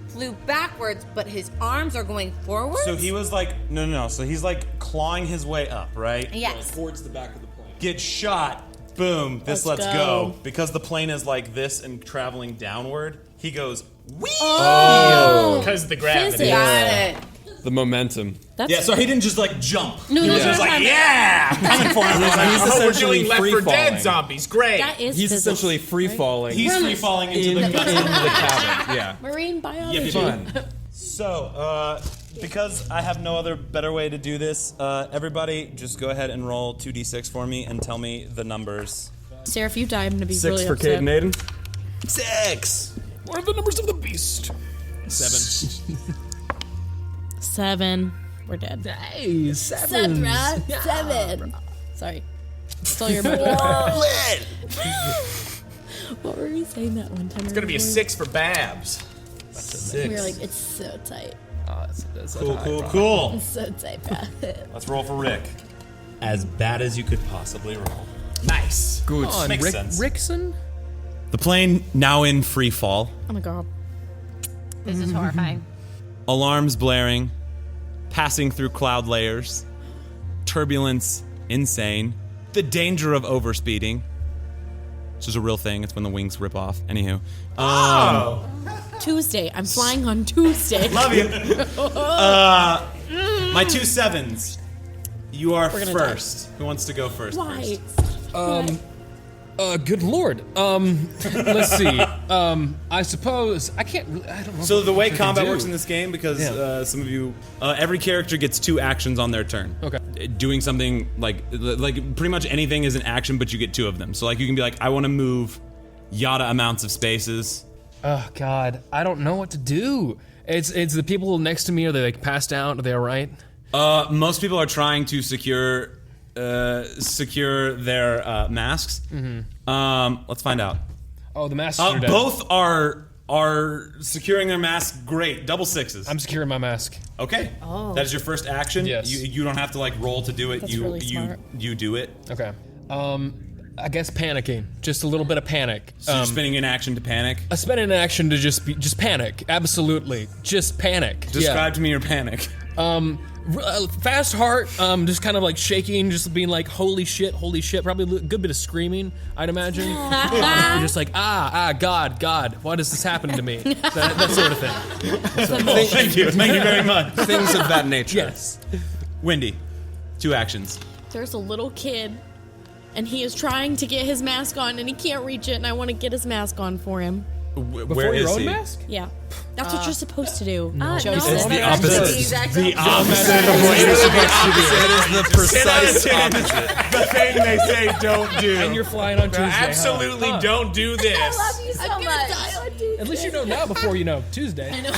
flew backwards, but his arms are going forward. So he was like, no. So he's like clawing his way up, right? Yes. Towards the back of the plane. Gets shot. Boom. This Let's lets go. go. Because the plane is like this and traveling downward, he goes, wee! Because of the gravity. Physics. Got it. The momentum. That's Yeah, so he didn't just like jump. no, He was no, just no, like, no. yeah! I'm coming for him. He's Oh, we're essentially doing Left free 4 Dead falling. zombies. Great. That is He's physics. essentially free falling He's free falling into in the the cabin. Yeah. Marine biology. Fun. So, because I have no other better way to do this, everybody just go ahead and roll 2d6 for me and tell me the numbers. Sarah, if you die, I'm gonna be 6 really for upset. Cayden Aiden. 6! What are the numbers of the beast? 7. 7. We're dead. Hey, 7. Seven. Sorry. Stole your burger. What were we saying that one time? It's gonna be a 6 for Babs. We were like, it's so tight. Oh, that's Cool. It's so tight, Pat. Let's roll for Rick. As bad as you could possibly roll. Nice. Good. Makes sense. Rickson? The plane now in free fall. Oh my god. This is horrifying. Alarms blaring. Passing through cloud layers. Turbulence insane. The danger of overspeeding. Which is a real thing. It's when the wings rip off. Anywho. Tuesday. I'm flying on Tuesday. Love you. My 2 7s. You are gonna first. Who wants to go first? Why? Good lord. Let's see. I suppose I can't. I don't know. So the way what I can combat do. works in this game, because some of you, every character gets 2 actions on their turn. Okay. Doing something like pretty much anything is an action, but you get 2 of them. So like you can be like, I want to move yada amounts of spaces. Oh God, I don't know what to do. It's the people next to me. Are they like passed out? Are they all right? Most people are trying to secure their masks. Let's find out. Oh, the masks are dead. Both are securing their masks. Great, double 6s. I'm securing my mask. Okay. Oh. That is your first action. Yes. You don't have to like roll to do it. That's you really smart. you do it. Okay. I guess panicking. Just a little bit of panic. So you're spending an action to panic. I spent an action to just panic. Absolutely, just panic. Describe to me your panic. Fast heart, just kind of like shaking, just being like, holy shit, probably a good bit of screaming, I'd imagine. Just like, God, why does this happen to me? That sort of thing. Thank you very much. Things of that nature. Yes. Wendy, 2 actions. There's a little kid, and he is trying to get his mask on, and he can't reach it, and I want to get his mask on for him. Where Before your is own he? mask? Yeah. That's what you're supposed to do. No, Joseph. It's the that's opposite. the exact The opposite. opposite of what you're supposed to do. It is the precise opposite. The thing they say don't do. And you're flying on Tuesday. Absolutely huh? don't do this. I love you so much. At least you know now before you know Tuesday. I know.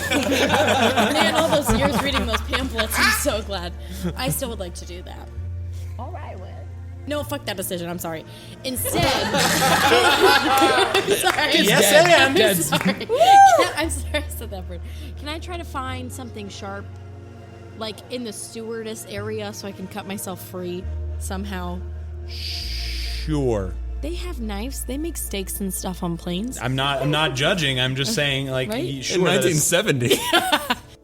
Man, all those years reading those pamphlets, I'm so glad. I still would like to do that. All right, Wes. No, fuck that decision. I'm sorry. Instead, sorry. Yes, I am. Dead. Sorry. I'm sorry I said that word. Can I try to find something sharp, like in the stewardess area, so I can cut myself free somehow? Sure. They have knives. They make steaks and stuff on planes. I'm not judging. I'm just saying, like, Right? sure. In that is- 1970.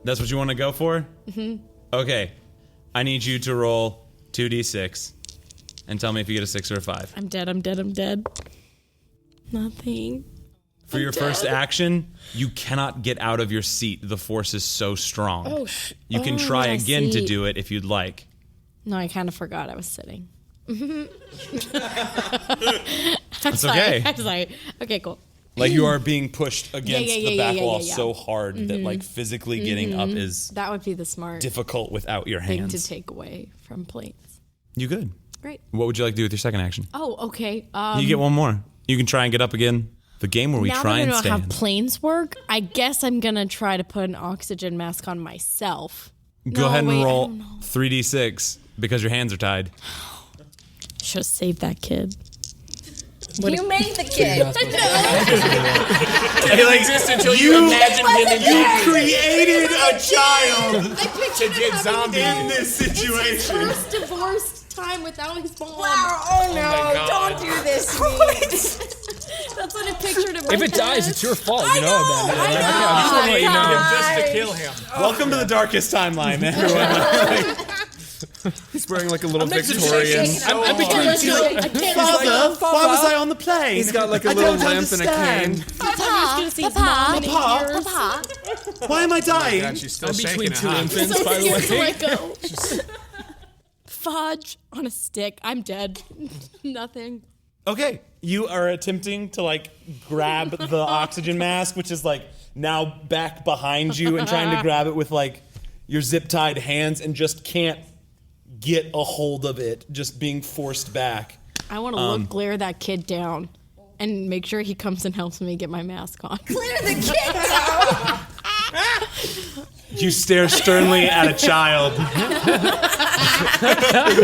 That's what you want to go for? Mm-hmm. Okay. I need you to roll 2d6 and tell me if you get a 6 or a 5. I'm dead. Nothing. For your first action, you cannot get out of your seat. The force is so strong. Oh, you can try I again to see. do it if you'd like. No, I kind of forgot I was sitting. It's okay. I'm sorry. Okay, cool. Like you are being pushed against the back wall yeah. so hard that like physically getting up is That would be the smart difficult without your thing hands. to take away from planes. You good. Great. What would you like to do with your second action? Oh, okay. You get one more. You can try and get up again. The game where we now try that I and know how stand. planes work, I guess I'm gonna try to put an oxygen mask on myself. Go No, ahead and wait, I roll don't know. 3d6 because your hands are tied. Should have saved that kid. You made the kid. You created a child to get zombies. In this situation. First divorced time without his mom. Oh no! Don't do this to me. That's what I pictured in my If it dies, head. it's your fault. You know that. I know. I just want to let you know. Just to kill him. Welcome to the darkest timeline, everyone. He's wearing like a little Victorian. Victorian. I can't Father, why was I on the plane? He's got like a little lamp and a cane. Papa, Papa, Why am I dying? God, she's still I'm shaking between it, two huh? infants, so by the scared to way. let go. Fudge on a stick. I'm dead. Nothing. Okay, you are attempting to like grab the oxygen mask, which is like now back behind you, and trying to grab it with like your zip tied hands, and just can't get a hold of it, just being forced back. I want to glare that kid down and make sure he comes and helps me get my mask on. Clear the kid down. You stare sternly at a child who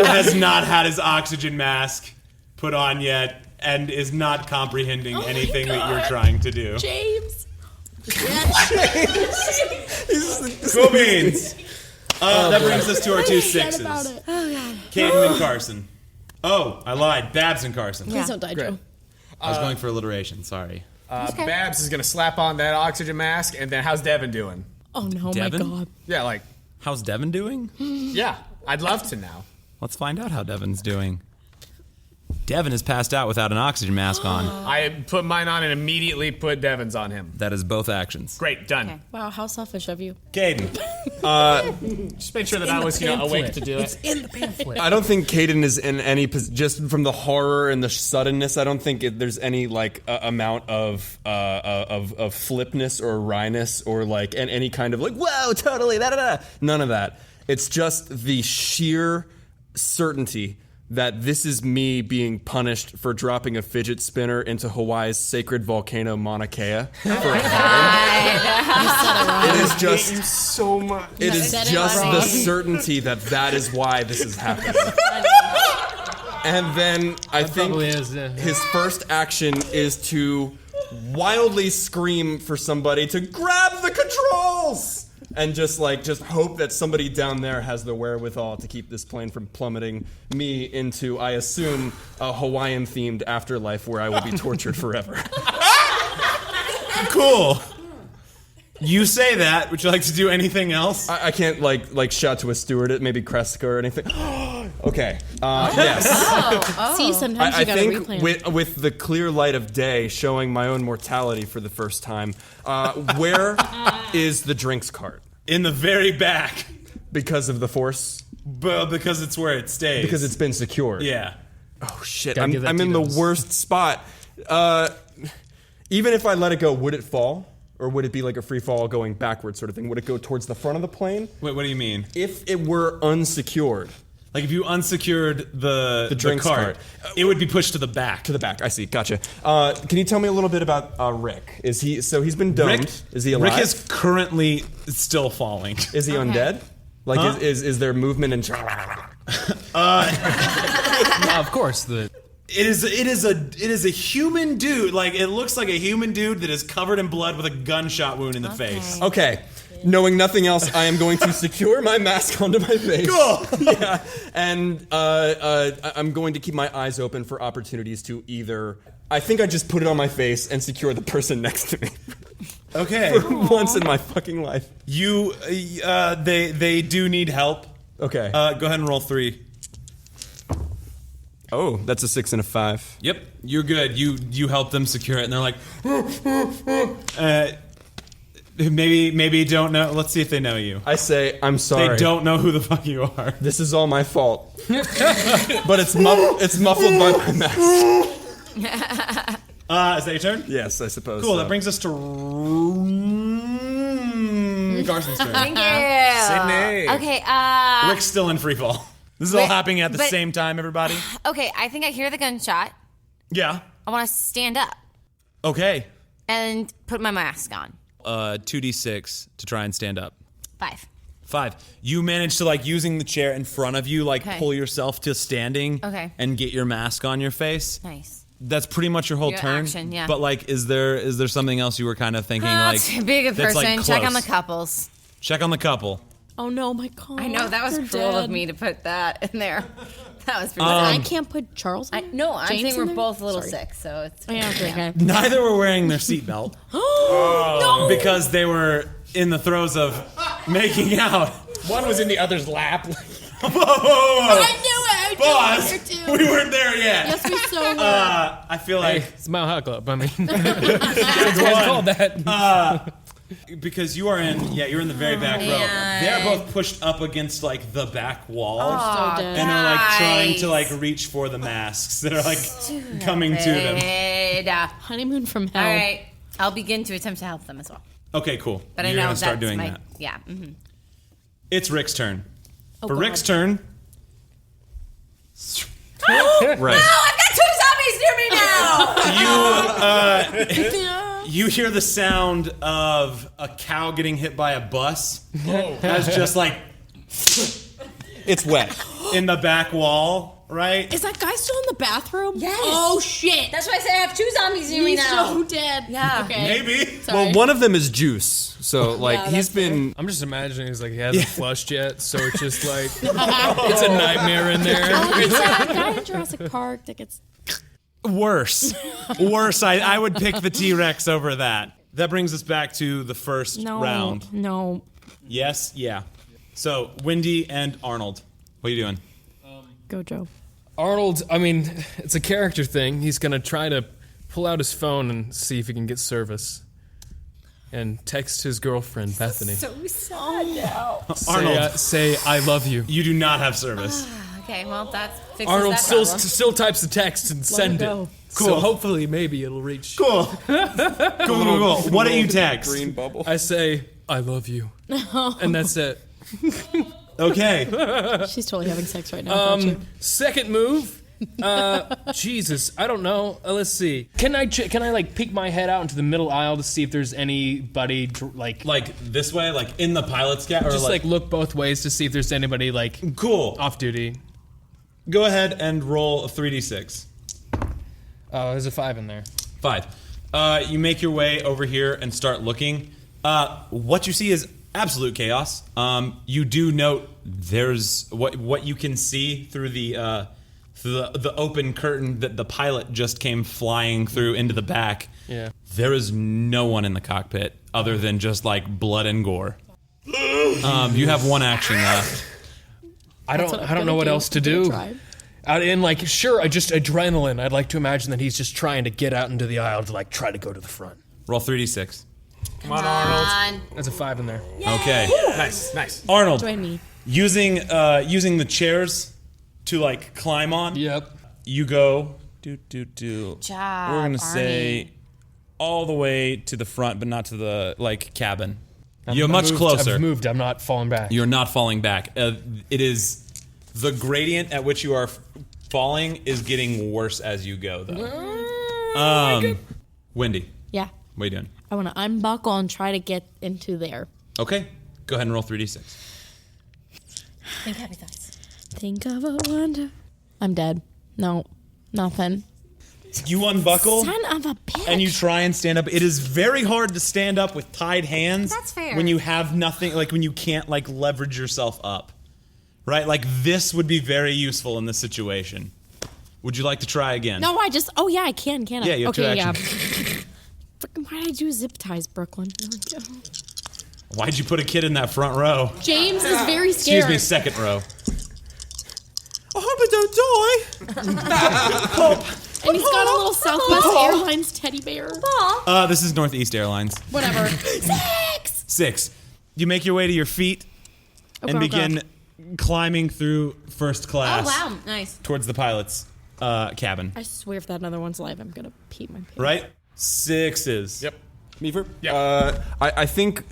has not had his oxygen mask. put on yet and is not comprehending anything that you're trying to do. James. Cool beans. That brings us to our two sixes. Cayden and Carson. Oh, I lied. Babs and Carson. Please don't die, Joe. I was going for alliteration. Sorry. Babs is gonna slap on that oxygen mask, and then how's Devin doing? Oh no, Devin? my God. Yeah, like, How's Devin doing? yeah, I'd love to know. Let's find out how Devin's doing. Devin is passed out without an oxygen mask on. I put mine on and immediately put Devin's on him. That is both actions. Great, done. Okay. Wow, how selfish of you. Cayden. Just make sure that I was, awake to do it. In the pamphlet. I don't think Cayden is in any just from the horror and the suddenness. I don't think there's any amount of flipness or wryness or and any kind of whoa, totally da da da. None of that. It's just the sheer certainty that this is me being punished for dropping a fidget spinner into Hawaii's sacred volcano Mauna Kea. It is just So much. It is said it just wrong. the certainty that is why this is happening. And then I think Probably is. his first action is to wildly scream for somebody to grab the controls and just hope that somebody down there has the wherewithal to keep this plane from plummeting me into, I assume, a Hawaiian-themed afterlife where I will be tortured forever. Cool. You say that. Would you like to do anything else? I can't shout to a steward, maybe Kreska or anything. Okay. Yes. See, sometimes I you gotta think replay. with the clear light of day showing my own mortality for the first time, where is the drinks cart? In the very back. Because of the force? Because it's where it stays. Because it's been secured. Yeah. Oh shit! Gotta give that I'm to in the those. worst spot. Even if I let it go, would it fall? Or would it be like a free fall going backwards sort of thing? Would it go towards the front of the plane? Wait, what do you mean? If it were unsecured. Like if you unsecured the drinks cart, cart. it would be pushed to the back. To the back, I see. Gotcha. Can you tell me a little bit about Rick? He's been domed? Rick, Is he alive? Rick is currently still falling. Is he undead? Like, Huh? is there movement and... Of course, It is a human dude. Like it looks like a human dude that is covered in blood with a gunshot wound in the face. Okay. Knowing nothing else, I am going to secure my mask onto my face. Cool. Yeah. And I'm going to keep my eyes open for opportunities to either... I think I just put it on my face and secure the person next to me. Okay. For once in my fucking life. You, they do need help. Okay. Go ahead and roll 3. Oh, that's a 6 and a 5. Yep, you're good. You help them secure it, and they're like, maybe don't know. Let's see if they know you. I say, I'm sorry. They don't know who the fuck you are. This is all my fault. But it's muffled by my mask. Is that your turn? Yes, I suppose. Cool. so. That brings us to Carson's turn. Thank you. Sydney. Okay, Rick's still in free fall. This is all happening at the same time, everybody. okay, I think I hear the gunshot. Yeah. I want to stand up Okay. and put my mask on. 2d6 to try and stand up. 5. You manage to using the chair in front of you, Okay. pull yourself to standing. Okay. And get your mask on your face. Nice. That's pretty much your whole Your turn. action, yeah. But is there something else you were kind of thinking To be a good that's, person, check on close? the couples. Check on the couple. Oh no, my God. I know, that was They're cruel dead. of me to put that in there. That was pretty I can't put Charles. No, I'm James saying in we're there? both a little Sorry. sick, so it's Yeah, okay. Neither were wearing their seatbelt. No. Because they were in the throes of making out. One was in the other's lap. Whoa, whoa, whoa. I knew it. I Boss, knew it too. we weren't there yet. Yes, we so were. I feel like it's Mount High Club. I mean, it's called that. because you're in the very back row. They're both pushed up against the back wall. So dead. And they're trying to reach for the masks that are coming to them. Honeymoon from hell. All right, I'll begin to attempt to help them as well. Okay, cool. But You're I know gonna start that's doing my that. yeah. Mm-hmm. It's Rick's turn. For God. Rick's turn, Right. I've got 2 zombies near me now. you hear the sound of a cow getting hit by a bus. That's just It's wet. in the back wall. right? Is that guy still in the bathroom? Yes. Oh shit. That's why I said I have 2 zombies near me He's now. so dead. Yeah. Okay. Maybe. Sorry. Well, one of them is Juice. So, like, Yeah, he's that's fair. been. I'm just imagining he's like he hasn't flushed yet, so it's just like it's a nightmare in there. Is that guy in Jurassic Park that gets... Worse. I would pick the T-Rex over that. That brings us back to the first round. No. Yes, yeah. So, Wendy and Arnold. What are you doing? Go, Joe. Arnold, I mean, it's a character thing. He's gonna try to pull out his phone and see if he can get service, and text his girlfriend Bethany. So sad now. Arnold. Say I love you. You do not have service. Okay, well, that fixes Arnold that still problem. still types the text and send it. go. So hopefully, maybe it'll reach. Cool. Cool. What do you text? Green bubble. I say I love you, and that's it. Okay. She's totally having sex right now. Don't you? Second move. Jesus, I don't know. Let's see. Can I like peek my head out into the middle aisle to see if there's anybody like this way, like in the pilot's gap, or just like look both ways to see if there's anybody like cool. off duty. Go ahead and roll a 3d6. Oh, there's a 5 in there. 5. You make your way over here and start looking. What you see is absolute chaos. You do note there's what you can see through the open curtain that the pilot just came flying through into the back. Yeah. There is no one in the cockpit other than just like blood and gore. You have one action left. I don't know what else to do. Out in like sure, just adrenaline. I'd like to imagine that he's just trying to get out into the aisle to like try to go to the front. Roll 3d6. Come on, Arnold. That's a 5 in there. Okay. Nice. Arnold, Join me. using the chairs to like climb on. Yep. You go job, we're gonna Arnie. say all the way to the front, but not to the like cabin. You're much closer. I've moved. I'm not falling back. You're not falling back. It is the gradient at which you are falling is getting worse as you go, though. Wendy, Yeah. what are you doing? I want to unbuckle and try to get into there. Okay, go ahead and roll 3d6. Think happy thoughts. Think of a wonder. I'm dead. No, nothing. You unbuckle. Son of a bitch. And you try and stand up. It is very hard to stand up with tied hands. That's fair. When you have nothing, like when you can't like leverage yourself up. Right? Like this would be very useful in this situation. Would you like to try again? No, oh yeah, I can I? Yeah, you have okay, two yeah. actions. Frickin' why did I do zip ties, Brooklyn? Why'd you put a kid in that front row? James is very scared. Excuse me, second row. I hope I don't die. And he's got a little Southwest Airlines teddy bear. This is Northeast Airlines. Whatever. 6. You make your way to your feet and begin climbing through first class. Oh, wow. Nice. Towards the pilot's cabin. I swear if that another one's alive, I'm gonna pee my pants. Right? 6s. Yep. Meaver? Yeah. I think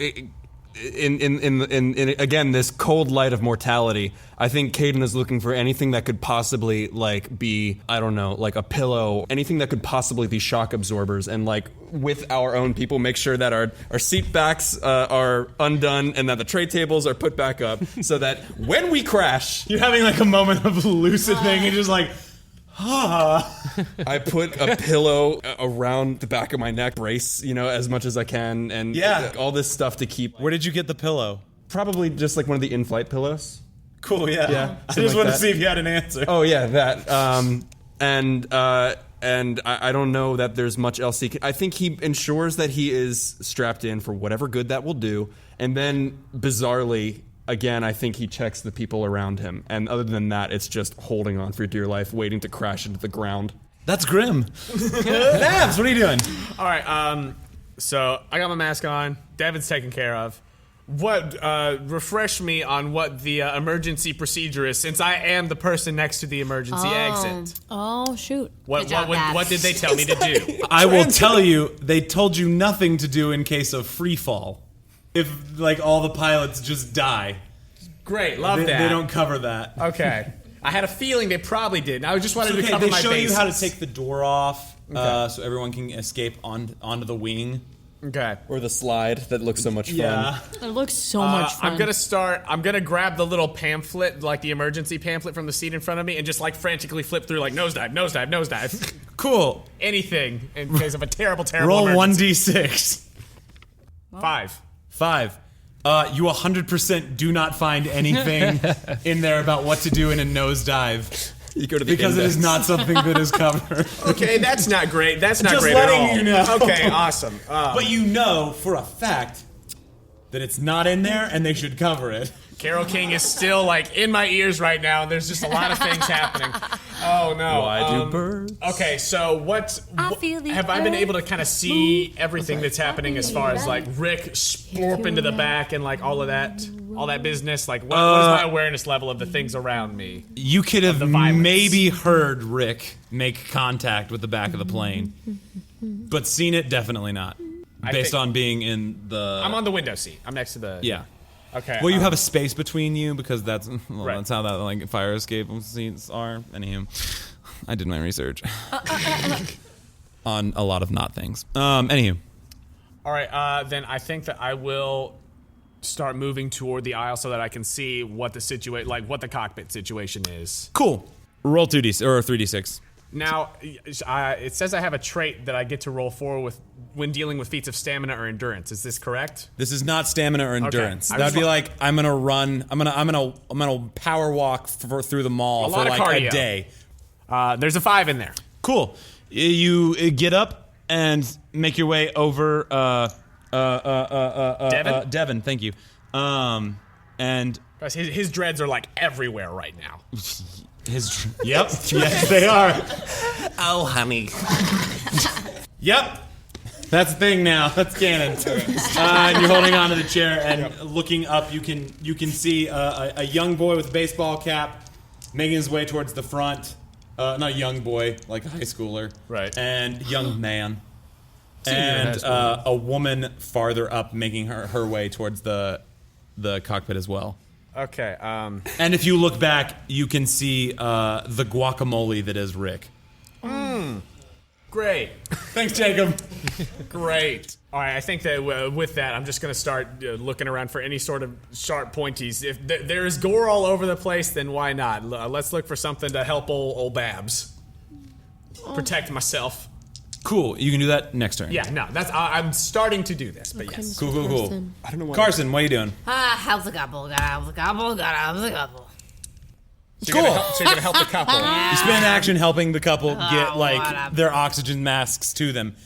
in again this cold light of mortality, I think Cayden is looking for anything that could possibly like be, I don't know, like a pillow, anything that could possibly be shock absorbers, and like with our own people make sure that our seat backs are undone and that the tray tables are put back up so that when we crash, You're having like a moment of lucid thing. You're just like, I put a pillow around the back of my neck, brace, as much as I can, and all this stuff to keep. where did you get the pillow? Probably just like one of the in-flight pillows. Cool, yeah. Yeah, I something just like wanted to that. see if you had an answer. Oh yeah, that. And I don't know that there's much else he can. I think he ensures that he is strapped in for whatever good that will do, and then bizarrely. Again, I think he checks the people around him. And other than that, it's just holding on for dear life, waiting to crash into the ground. That's grim. Nabs, what are you doing? All right. So I got my mask on. Devin's taken care of. What? Refresh me on what the emergency procedure is, since I am the person next to the emergency exit. Oh shoot. What Babs. did they tell me to do? I will tell you, they told you nothing to do in case of free fall. If, like, all the pilots just die. Great, love that. They don't cover that. Okay. I had a feeling they probably did. I just wanted to cover they my show bases. you how to take the door off so everyone can escape onto the wing. Okay. Or the slide that looks so much fun. It looks so much fun. I'm gonna grab the little pamphlet, like the emergency pamphlet from the seat in front of me, and just like frantically flip through, like nosedive, nosedive, nosedive. Cool. Anything in case of a terrible Roll emergency. 1d6. 5. 5. You 100% do not find anything in there about what to do in a nosedive. You go to the Because it is not something that is covered. Okay, that's not great. That's not Just great at letting all. you know. Okay, awesome. But you know for a fact that it's not in there and they should cover it. Carol King is still like in my ears right now, and there's just a lot of things happening. Oh no! Why do birds? Okay, so have I been able to kind of see everything that's happening as far as like Rick splorp into the back and like all that business? Like, what is my awareness level of the things around me? You could have the violence. maybe heard Rick make contact with the back of the plane, but seen it definitely not. Based on being in the... I'm on the window seat. I'm next to the... Yeah. Okay. Well, you have a space between you because that's Right. that's how that like fire escape seats are. Anywho, I did my research on a lot of not things. Anywho. All right. Then I think that I will start moving toward the aisle so that I can see what the cockpit situation is. Cool. Roll 2d or 3d6. Now, it says I have a trait that I get to roll for when dealing with feats of stamina or endurance. Is this correct? This is not stamina or endurance. I That'd just be like I'm gonna power walk through the mall for lot of like cardio. a day. There's a 5 in there. Cool. You get up and make your way over. Devin? Devin, thank you. And Guys, his dreads are like everywhere right now. Yep, yes they are. Oh, honey. Yep. That's the thing now. That's canon. And you're holding onto the chair and looking up. You can see a young boy with a baseball cap making his way towards the front. Not a young boy, like a high schooler. Right. And young man. Senior in And high school. a woman farther up making her way towards the cockpit as well. Okay. And if you look back, you can see the guacamole that is Rick. Great. Thanks, Jacob. Great. All right, I think that with that, I'm just going to start looking around for any sort of sharp pointies. If there is gore all over the place, then why not? Let's look for something to help old Babs. Protect myself. Cool. You can do that next turn. Yeah, no, I'm starting to do this, but yes. Cool. I don't know why. Carson, what are you doing? Help the couple, gotta help the couple, gotta help the couple. So you're gonna help the couple. You spend action helping the couple get like whatever. their oxygen masks to them.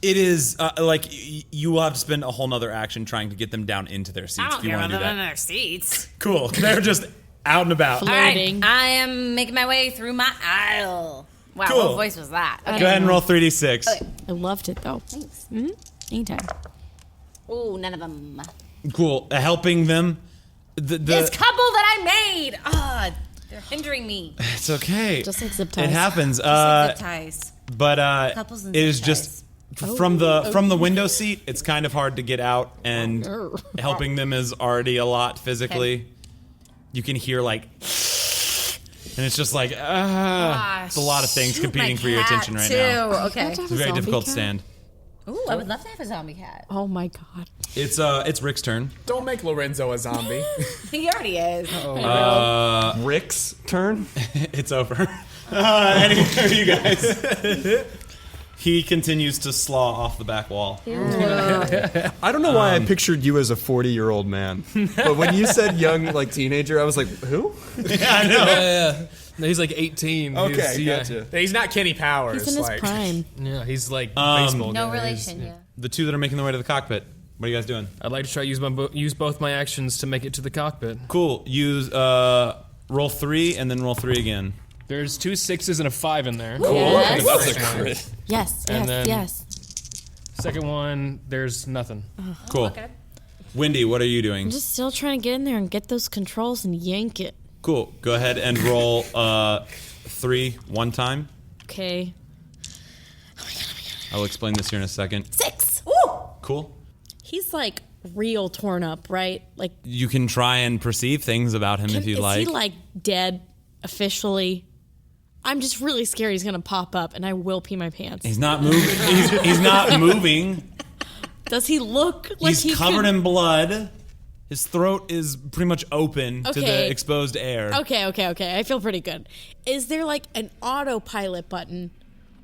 It is like you will have to spend a whole nother action trying to get them down into their seats I if don't you care want to about do them in that. their seats. Cool. They're just out and about. Flo- All right, Loading. I am making my way through my aisle. Wow, Cool. what voice was that? Go ahead and roll 3d6. I loved it though. Thanks. Anytime. Ooh, none of them. Cool. Helping them. This couple that I made! They're hindering me. It's okay. Just like zip ties. It happens. Zip ties. But Couples and it is zip just from the window seat. It's kind of hard to get out, and helping them is already a lot physically. You can hear like, and it's just like, it's a lot of things competing for your attention right now. Okay. It's a very difficult stand. Ooh, I would love to have a zombie cat. Oh my god. It's Rick's turn. Don't make Lorenzo a zombie. He already is. Rick's turn? It's over. Anyway, you guys. He continues to slaw off the back wall. I don't know why I pictured you as a 40-year-old man. But when you said young, like, teenager, I was like, who? Yeah, I know. Yeah. No, he's like 18. Okay, He's, gotcha. He's not Kenny Powers. He's in his like, prime. Yeah, he's like baseball No guy. relation, yeah. The two that are making their way to the cockpit. What are you guys doing? I'd like to try to use both my actions to make it to the cockpit. Cool. Use roll 3 and then roll 3 again. There's 2 6s and a 5 in there. Yes. That's a crit. Yes. And then- Yes. Second one, there's nothing. Cool. Wendy, what are you doing? I'm just still trying to get in there and get those controls and yank it. Cool. Go ahead and roll 3 one time. Okay. I'll explain this here in a second. 6. Cool. He's like real torn up, right? Like, You can try and perceive things about him if you is like. he like dead officially? I'm just really scared he's gonna pop up and I will pee my pants. He's not moving. He's not moving. Does he look like He's covered in blood. His throat is pretty much open to the exposed air. Okay. I feel pretty good. Is there like an autopilot button,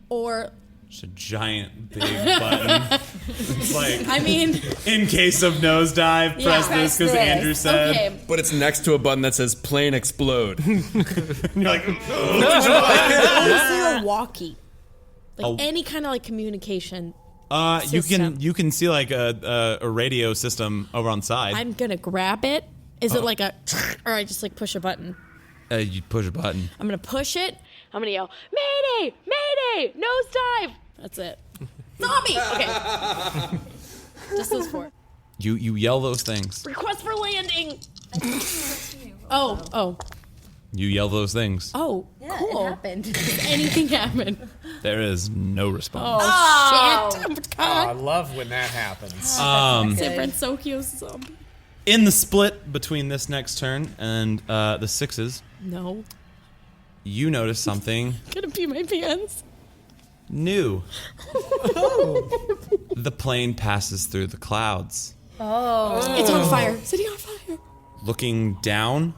or? It's a giant big button. It's like, I mean, in case of nosedive, press this because Andrew said. Okay. But it's next to a button that says "plane explode." You're like, Is there a walkie? Like A- any kind of like communication. you can see like a radio system over on the side. I'm gonna grab it. Is it like a, or I just like push a button? You push a button. I'm gonna push it. I'm gonna yell, Mayday! Mayday! Nosedive! That's it. Zombie! Okay. Just those 4. You yell those things. Request for landing! Oh. You yell those things. Oh, cool. It happened. Does anything happen? There is no response. Oh, shit. Oh, I God. love when that happens. San Francisco's zombie. In the split between this next turn and the 6s, No. you notice something Gonna pee my pants. new. The plane passes through the clouds. It's on fire. City on fire. Looking down,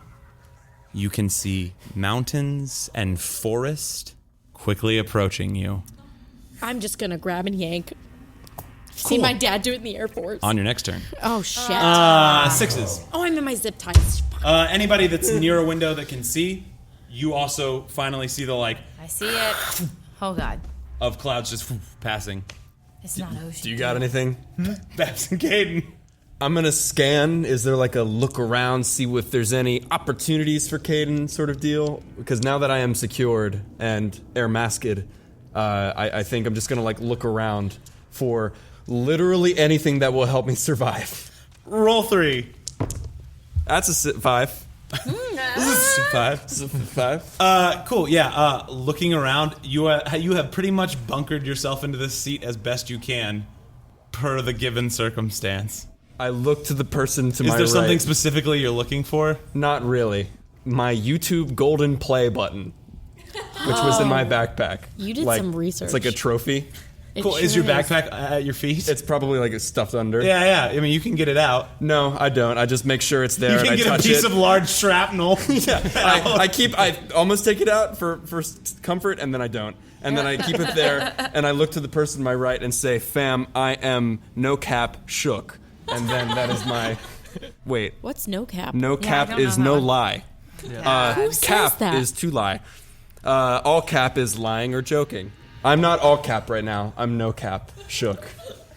you can see mountains and forest quickly approaching you. I'm just gonna grab and yank. I've seen my dad do it in the Air Force. On your next turn. Oh, shit. 6s. Oh, I'm in my zip ties. Anybody that's near a window that can see, you also finally see the like I see it. Oh God. of clouds just passing. It's not ocean. Do you got anything? Babs and Cayden. I'm gonna scan. Is there like a look around, see if there's any opportunities for Cayden sort of deal? Because now that I am secured and air masked, I think I'm just gonna like look around for literally anything that will help me survive. Roll 3. That's a 5. This is 5. 5. Cool. Yeah. Looking around, you have pretty much bunkered yourself into this seat as best you can, per the given circumstance. I look to the person to my Is right. there something specifically you're looking for? Not really. My YouTube golden play button, which was in my backpack. You did Like, some research. It's like a trophy. It Cool. sure Is your backpack at your feet? It's probably like it's stuffed under. Yeah. I mean, you can get it out. No, I don't. I just make sure it's there You and can I get a touch piece it. of large shrapnel. I almost take it out for comfort, and then I don't. And then I keep it there, and I look to the person to my right and say, "Fam, I am no cap shook." And then that is my... Wait. What's no cap? No cap don't know is that no one. lie. Who says Cap that? is to lie. All cap is lying or joking. I'm not all cap right now. I'm no cap shook.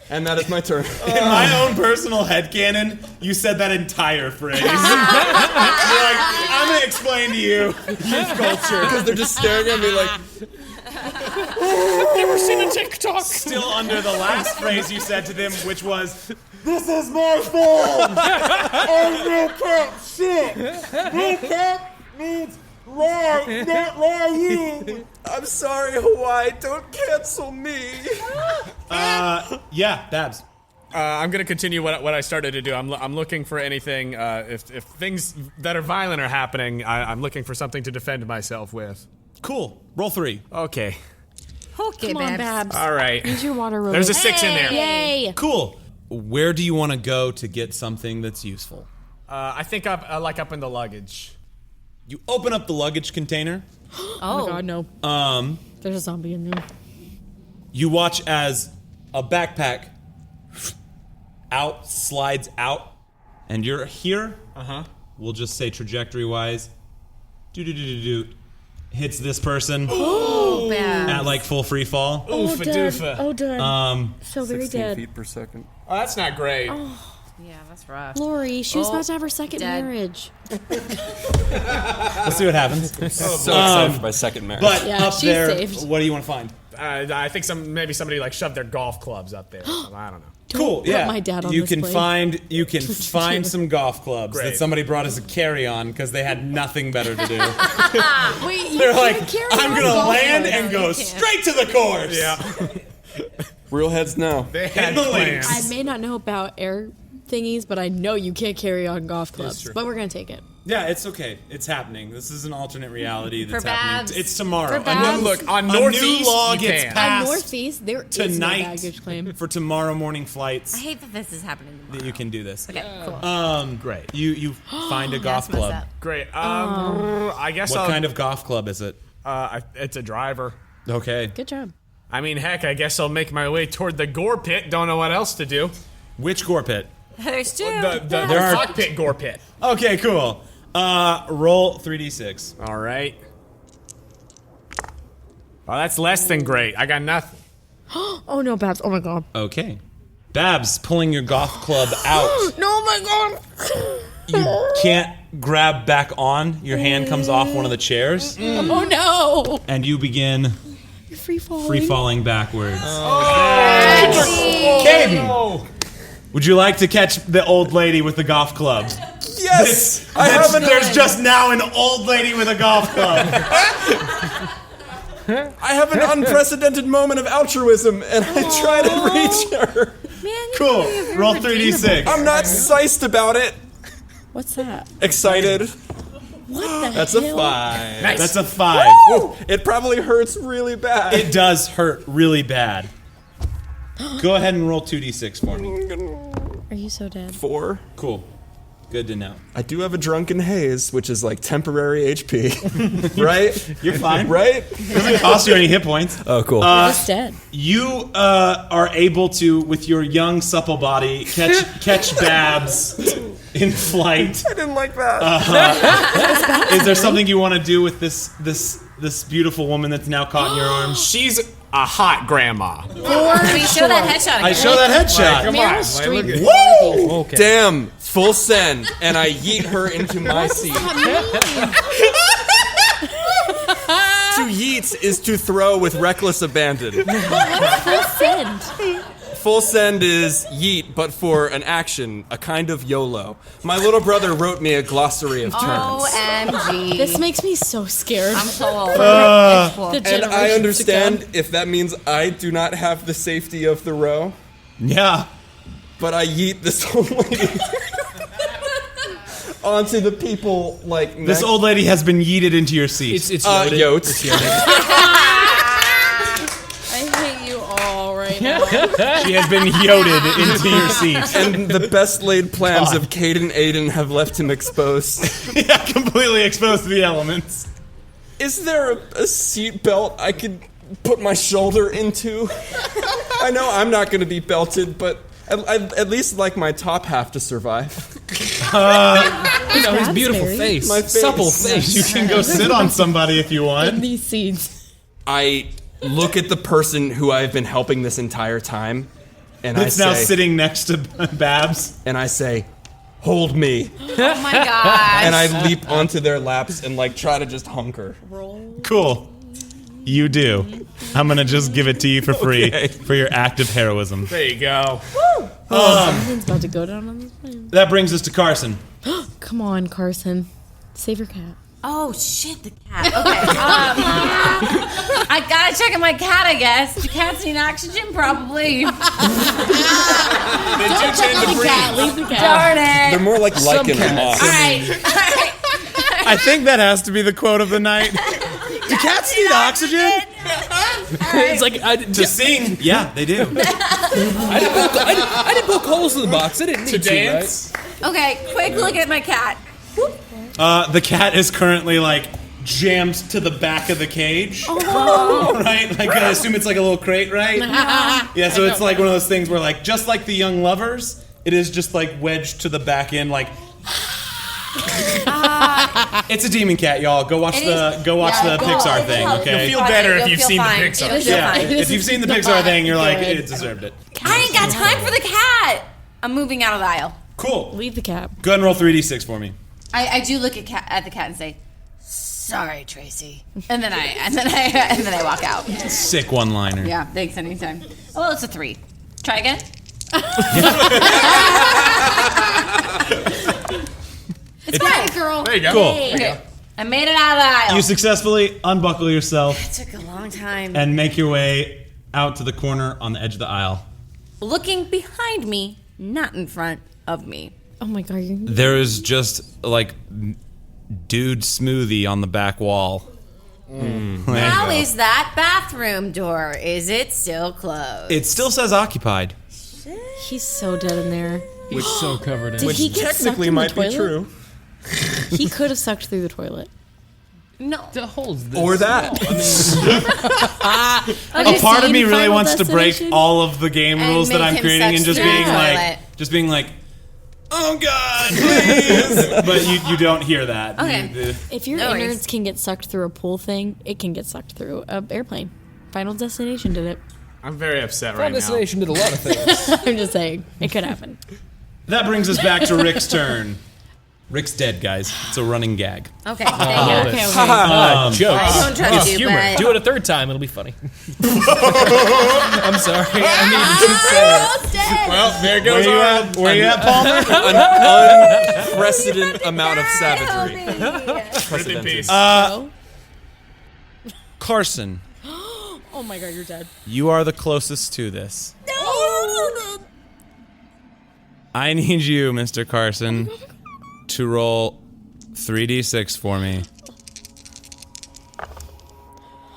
And that is my turn. In my own personal headcanon, you said that entire phrase. You're like, I'm going to explain to you youth culture. Because they're just staring at me like... I've never seen a TikTok. Still under the last phrase you said to them, which was, "This is my phone! Oh, no cap shit! No cap means lie, not lie you!" I'm sorry, Hawaii. Don't cancel me. Yeah, Babs. I'm gonna continue what I started to do. I'm looking for anything. If things that are violent are happening, I'm looking for something to defend myself with. Cool. Roll 3. Okay. Okay, Come on, Babs. Babs. All right. Use your water roller. There's a 6 in there. Yay! Cool. Where do you want to go to get something that's useful? I think up in the luggage. You open up the luggage container. Oh my God, no. There's a zombie in there. You watch as a backpack slides out, and you're here. We'll just say trajectory-wise, hits this person Oh, Babs. at like full free fall. Oofa dead. doofa. Oh, dead. So very 16 dead. feet per second. Oh, that's not great. Yeah, that's rough. Lori, she was Oh, about to have her second dead. marriage. Let's see what happens. So excited for my second marriage. But Yeah, up she's there, saved. what do you want to find? I think maybe somebody like shoved their golf clubs up there. I don't know. Cool. put Yeah. my dad on you this can plane. find some golf clubs that Great. somebody brought as a carry-on because they had nothing better to do. Wait, you They're can't like, carry I'm on gonna golf land clubs. and go straight to the course. Yeah. Real heads now. They had the plans. I may not know about air thingies, but I know you can't carry on golf clubs. true. But we're gonna take it. Yeah, it's okay. It's happening. This is an alternate reality that's For happening. Babs. It's tomorrow. For Babs. Look, on A Northeast, new law you gets can. passed. On Northeast, there is tonight no baggage claim. for tomorrow morning flights. I hate that this is happening tomorrow. That you can do this. Okay, cool. Great. You find a golf That's messed club. up. Great. I guess What I'll, kind of golf club is it? it's a driver. Okay. Good job. I mean, heck, I guess I'll make my way toward the gore pit. Don't know what else to do. Which gore pit? There's two. The are- cockpit gore pit. Okay, cool. Roll 3d6. All right. Well, that's less than great. I got nothing. Oh no, Babs. Oh my god. Okay. Babs, pulling your golf club out. No, oh my god. You can't grab back on. Your hand comes off one of the chairs, Oh no. and you begin You're free falling. free falling backwards. Cayden, would you like to catch the old lady with the golf club? Yes! There's just now an old lady with a golf club. I have an unprecedented moment of altruism, and I try to reach her. Cool. Roll 3d6. I'm not psyched about it. What's that? Excited. What the That's a hell? 5. That's a 5. It probably hurts really bad. It does hurt really bad. Go ahead and roll 2d6 for me. Are you so dead? 4. Cool. Good to know. I do have a drunken haze, which is like temporary HP. Right? You're fine. Right? It doesn't cost you any hit points. Oh, cool. You're just dead. You are able to, with your young, supple body, catch Babs in flight. I didn't like that. Is there something you want to do with this beautiful woman that's now caught in your arms? She's a hot grandma. We show that headshot again. I show that headshot. Come Meryl on. Streep. Woo! Okay. Damn. Full send. And I yeet her into my seat. To yeet is to throw with reckless abandon. Full send. Full send is yeet, but for an action, a kind of YOLO. My little brother wrote me a glossary of terms. OMG. This makes me so scared. I'm so old. The And generations I to understand come. if that means I do not have the safety of the row, Yeah. but I yeet this old lady onto the people like This next- old lady has been yeeted into your seat. It's loaded. yotes. It's loaded. I hate you all right now. She has been yoted into your seat. And the best laid plans of Cayden Aiden have left him exposed. Yeah, completely exposed to the elements. Is there a seat belt I could put my shoulder into? I know I'm not going to be belted, but I'd at least like my top half to survive. You know, his beautiful Raspberry. face. My face. Supple face. You can go sit on somebody if you In want. these seeds. I look at the person who I've been helping this entire time, and It's now sitting next to Babs. I say, hold me. Oh my gosh. And I leap onto their laps and like try to just hunker. Cool. You do. I'm gonna just give it to you for free Okay. for your act of heroism. There you go. Something's about to go down on this plane. That brings us to Carson. Come on, Carson. Save your cat. Oh shit, the cat. Okay. I gotta check on my cat, I guess. Do cats need oxygen? Probably. Leave the cat. Leave the cat. Darn it. They're more like lichen than moss. All right. I think that has to be the quote of the night. Do cats need oxygen? It's like To sing? Yeah, they do. I didn't poke holes in the box. I didn't need To to, dance. Okay, quick look at my cat. The cat is currently like jammed to the back of the cage. Right? Like I assume it's like a little crate, right? Yeah, so it's like one of those things where like just like the young lovers, it is just like wedged to the back end like it's a demon cat, y'all. Go watch the Pixar thing, okay? You'll feel better if you've seen the fine. Pixar. You'll feel Yeah, fine. if you've seen the Pixar thing, you're like, it deserved it. I ain't got time for the cat. I'm moving out of the aisle. Cool. Leave the cat. Go ahead and roll 3d6 for me. I do look at the cat and say, "Sorry, Tracy," and then I walk out. Sick one-liner. Yeah, thanks. Anytime. Oh, well, it's a 3. Try again. It's quiet, girl. There you go. Cool. Okay, I made it out of the aisle. You successfully unbuckle yourself It took a long time. and make your way out to the corner on the edge of the aisle. Looking behind me, not in front, of me. Oh my god, There is just like dude smoothie on the back wall. How is that bathroom door? Is it still closed? It still says occupied. he's so dead in there. He's so covered in. Did he get sucked in the toilet? He could have sucked through the toilet. No. The hole's this Or that. A part of me really Final wants to break Destination? all of the game And rules that make I'm him creating and suck just through being the like, toilet. oh god, please. But you don't hear that. Okay. If your No worries. innards can get sucked through a pool thing, it can get sucked through an airplane. Final Destination did it. I'm very upset Final right now. Destination did a lot of things. I'm just saying, it could happen. That brings us back to Rick's turn. Rick's dead, guys. It's a running gag. Okay, thank you. Okay. Jokes. I don't trust you, Humor. but Do it a third time. It'll be funny. I'm sorry. I needed to say it. Well, there goes Arnold. Where you at, Palmer? An unprecedented amount of savagery. Rest in peace. Carson, Oh my god, you're dead. you are the closest to this. I need you, Mr. Carson, to roll 3d6 for me.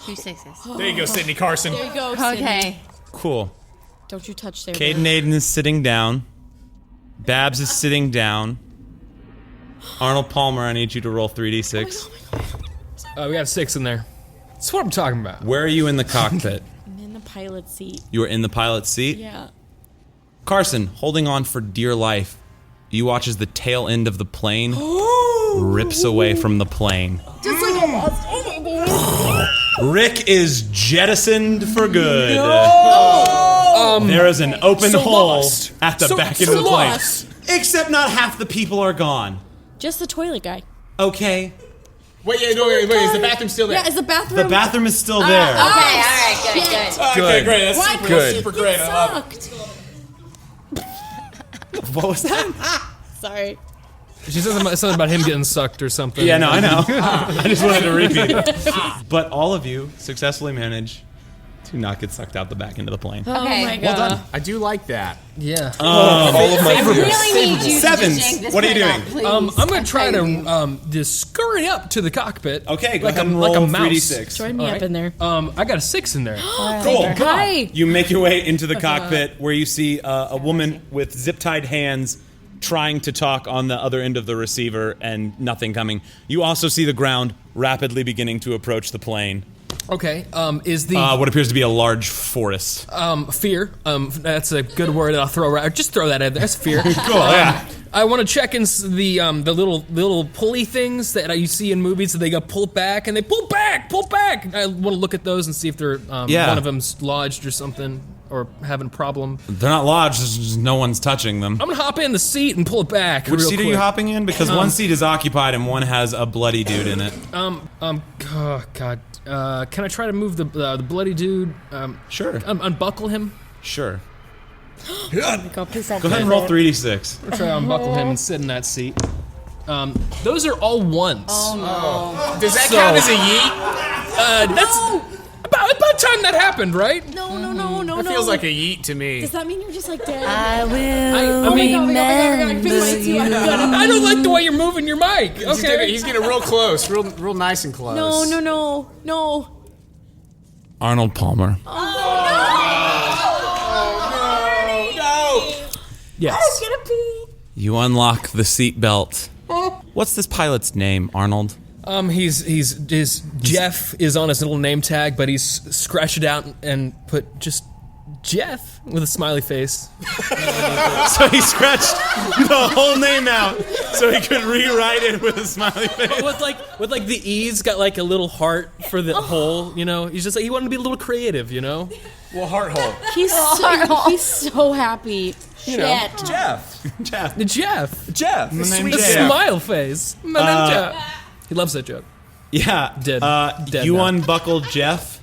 2 6s. There you go, Sydney Carson. There you go, Sydney. Okay. Cool. Don't you touch there. Cayden Aiden is sitting down. Babs is sitting down. Arnold Palmer, I need you to roll 3d6. We got a 6 in there. That's what I'm talking about. Where are you in the cockpit? I'm in the pilot seat. You are in the pilot's seat? Yeah. Carson, holding on for dear life, you watch as the tail end of the plane rips away from the plane. Just like a lost. Oh my god. Rick is jettisoned for good. There is an open hole at the back end of the plane. Except not half the people are gone. Just the toilet guy. Okay. Wait, is the bathroom still there? Yeah, is the bathroom? The bathroom is still there. Okay, alright, good. Okay, great. That's Why super great. I love it. sucked. What was that? Sorry. She said something about him getting sucked or something. Yeah, no, I know. I just wanted to repeat it. But all of you successfully manage to not get sucked out the back end of the plane. Oh Okay. my Well god. I do like that. Yeah. All of my I really need you Sevens. to jank this What are you plane doing? out, please. I'm gonna try to just scurry up to the cockpit. Okay, go like ahead a, and like roll a mouse. 3d6. Join me up in there. I got a 6 in there. Cool. Hi. You make your way into the cockpit where you see a woman with zip-tied hands trying to talk on the other end of the receiver and nothing coming. You also see the ground rapidly beginning to approach the plane. Okay. Is the What appears to be a large forest. fear? That's a good word. I'll throw around. Just throw that in there. That's fear. Cool, yeah. I want to check in the little pulley things that you see in movies that they go pull back and they pull back. I want to look at those and see if they're Yeah. one of them's lodged or something or having a problem. They're not lodged, there's just no one's touching them. I'm gonna hop in the seat and pull it back. Which real seat quick. are you hopping in? Because one seat is occupied and one has a bloody dude in it. Oh God. Can I try to move the bloody dude? Sure. Unbuckle him. Sure. God, please don't Go ahead and roll 3d6. I'll try to unbuckle him and sit in that seat. Those are all ones. Does that count as a yeet? That's about time that happened, right? No. That feels like a yeet to me. Does that mean you're just like dead? I will I mean, remember you. I don't like the way you're moving your mic. Okay. He's getting real close, real nice and close. No. Arnold Palmer. Yes. You unlock the seatbelt. What's this pilot's name, Arnold? His Jeff is on his little name tag, but he's scratched it out and put just Jeff with a smiley face. So he scratched the whole name out so he could rewrite it with a smiley face. with like the E's got like a little heart for the hole, you know. He's just like he wanted to be a little creative, you know. Well, heart hole. He's so happy. You know. Shit. Jeff. The Jeff. Jeff. My The name's Jeff. smile face. My name's Jeff. He loves that joke. Yeah. Dead. Dead you now. unbuckle Jeff,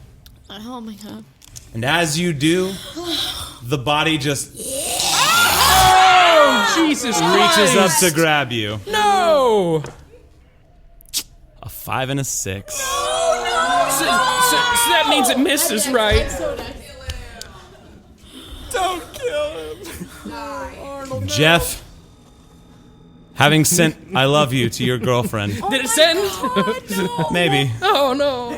Oh my god. and as you do, the body just Oh, Jesus reaches up Christ. to grab you. No! A 5 and a 6. So that means it misses, right? Jeff Having sent "I love you" to your girlfriend. Did it send? Maybe. Oh no.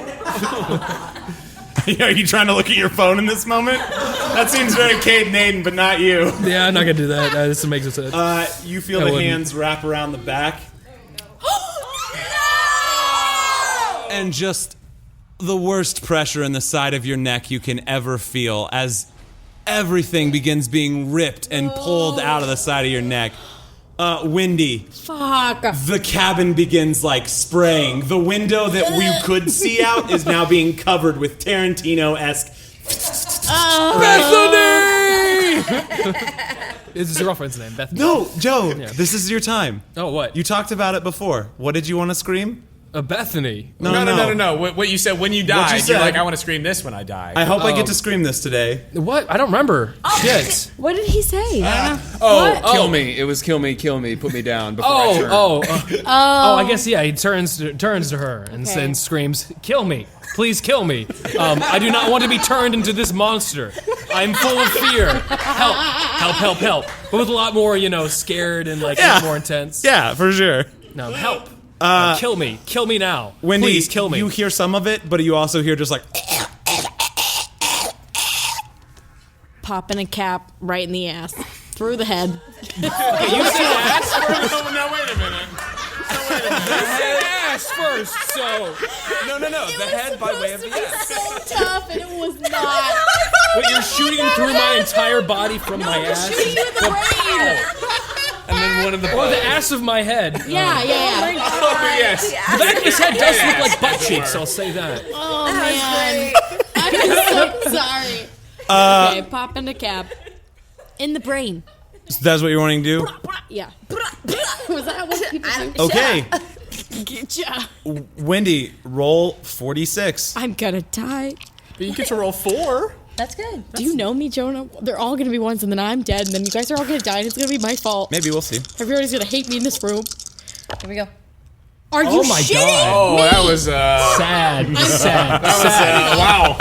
Are you trying to look at your phone in this moment? That seems very Cayden Aiden, but not you. Yeah, I'm not gonna do that. This makes no sense. You feel I the wouldn't. hands wrap around the back. And just the worst pressure in the side of your neck you can ever feel as everything begins being ripped and pulled out of the side of your neck. Wendy. Fuck. The cabin begins like spraying. The window that we could see out is now being covered with Tarantino-esque. Bethany! This is your girlfriend's name, Bethany. No, Joe, this is your time. Oh, what? You talked about it before. What did you want to scream? Bethany. No. What you said when you died, you said. you're like, I want to scream this when I die. I hope I get to scream this today. What? I don't remember. Shit. What did he say? Kill me. It was kill me, put me down before I turn. I guess he turns to her and then screams, "Kill me, please kill me. I do not want to be turned into this monster. I'm full of fear. Help!" But with a lot more, scared and like more intense. Yeah, for sure. No, help. Kill me now. Wendy, please kill me. You hear some of it, but you also hear just like. Popping a cap right in the ass. Through the head. You said ass first. No, wait a minute. You said ass first, so. No. The head by way of the ass. So tough, and it was not. Wait, you're shooting through my entire body from my ass? Shooting you in the brain. And then one of the Or the ass of my head. Yeah. Oh, yes. The back of his head does look like butt cheeks, I'll say that. Oh, man. I'm so sorry. Okay, popping a cap. In the brain. So that's what you're wanting to do? Yeah. Was that what people do? Okay. Getcha. Wendy, roll 46. I'm gonna die. But you get to roll 4. That's good. Do you know me, Jonah? They're all gonna be ones, and then I'm dead, and then you guys are all gonna die, and it's gonna be my fault. Maybe, we'll see. Everybody's gonna hate me in this room. Here we go. Are you my shitting God. Oh, me? that was Sad. wow.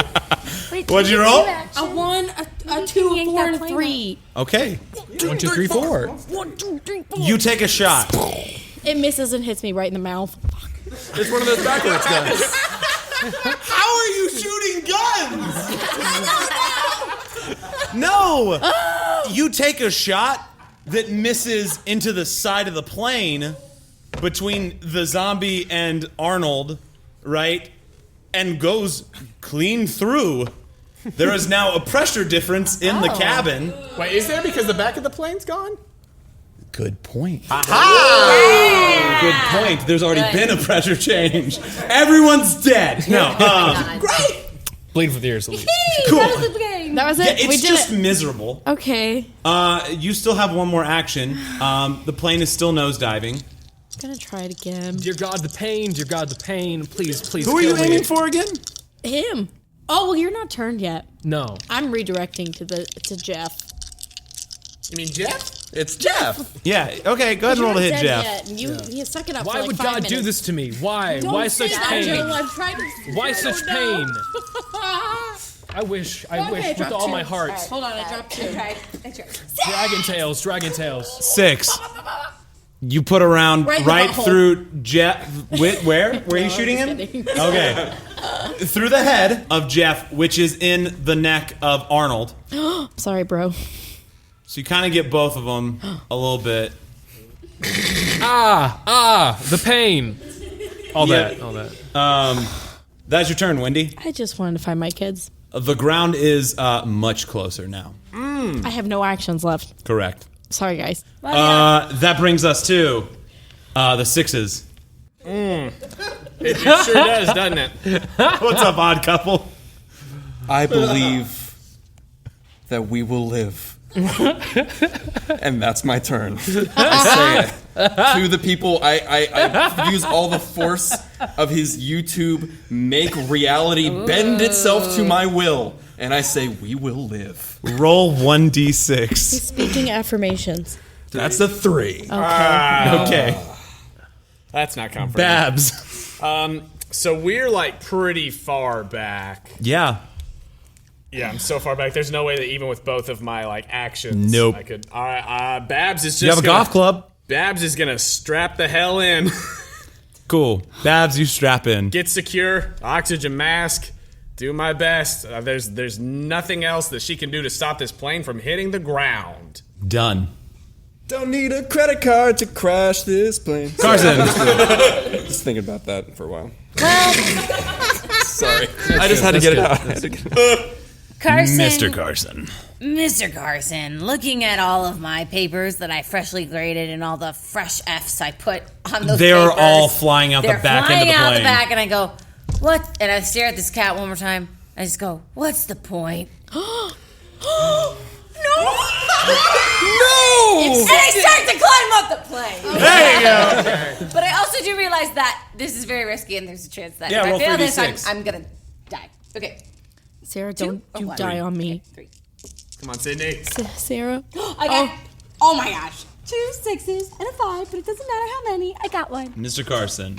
What'd you roll? A 1, a 2, a 4, and a 3. Okay. 1, 2, 3, 4. 1, 2, 3, 4. You take a shot. It misses and hits me right in the mouth. Fuck. It's one of those backwards guns. How are you shooting guns? No! You take a shot that misses into the side of the plane between the zombie and Arnold, right? And goes clean through. There is now a pressure difference in the cabin. Wait, is there because the back of the plane's gone? Good point. Aha! Good point. There's already been a pressure change. Everyone's dead. No. Great! Bleed for the ears, at least. Cool. That was it? Yeah, we it's did just it. miserable. Okay. You still have one more action. The plane is still nosediving. I'm gonna try it again. Dear God, the pain. Dear God, the pain. Please Who are you kill me. aiming for again? Him. Oh, well, you're not turned yet. No. I'm redirecting to Jeff. You mean Jeff? It's Jeff. Yeah. Okay. Go ahead and roll to You're hit not Jeff. dead yet. You suck it up. Why for like would 5 God minutes. do this to me? Why? Don't Why say such that, pain? Joe. I'm trying to. Why such pain? I wish with all my heart. Hold on, I dropped 2. Dragon tails. 6. You put a round Right in the right butthole. through Jeff. Where? Where are you shooting him? Okay. Through the head of Jeff, which is in the neck of Arnold. Sorry, bro. So you kind of get both of them a little bit. The pain. All Yeah. that. That's your turn, Wendy. I just wanted to find my kids. The ground is much closer now. I have no actions left. Correct. Sorry, guys. That brings us to the 6s. It sure does, doesn't it? What's up, odd couple? I believe that we will live. And that's my turn. I say it to the people. I use all the force of his YouTube make reality bend itself to my will, and I say we will live. Roll 1d6. Speaking affirmations. That's a 3. Okay. Okay. That's not comforting. Babs. So we're like pretty far back. Yeah. Yeah, I'm so far back. There's no way that even with both of my like actions, Nope. I could. All right, Babs is just. You have a golf club. Babs is gonna strap the hell in. Cool. Babs, you strap in. Get secure, oxygen mask, do my best. There's nothing else that she can do to stop this plane from hitting the ground. Done. Don't need a credit card to crash this plane. Carson. Just thinking about that for a while. Sorry. I just had to get it out. Carson. Mr. Carson. Mr. Carson, looking at all of my papers that I freshly graded and all the fresh F's I put on those They're papers, all flying out the they're back end of the flying out plane. the back, and I go, what? And I stare at this cat one more time. I just go, what's the point? No! And I start to climb up the plane. There you go. But I also do realize that this is very risky, and there's a chance that Yeah, if roll I fail this, 3d6. I'm gonna die. Okay. Sarah, don't Oh, you one. die on me. Okay, 3. Come on, Sydney. Sarah? I got. Oh my gosh. 2 6s and a 5, but it doesn't matter how many. I got one. Mr. Carson.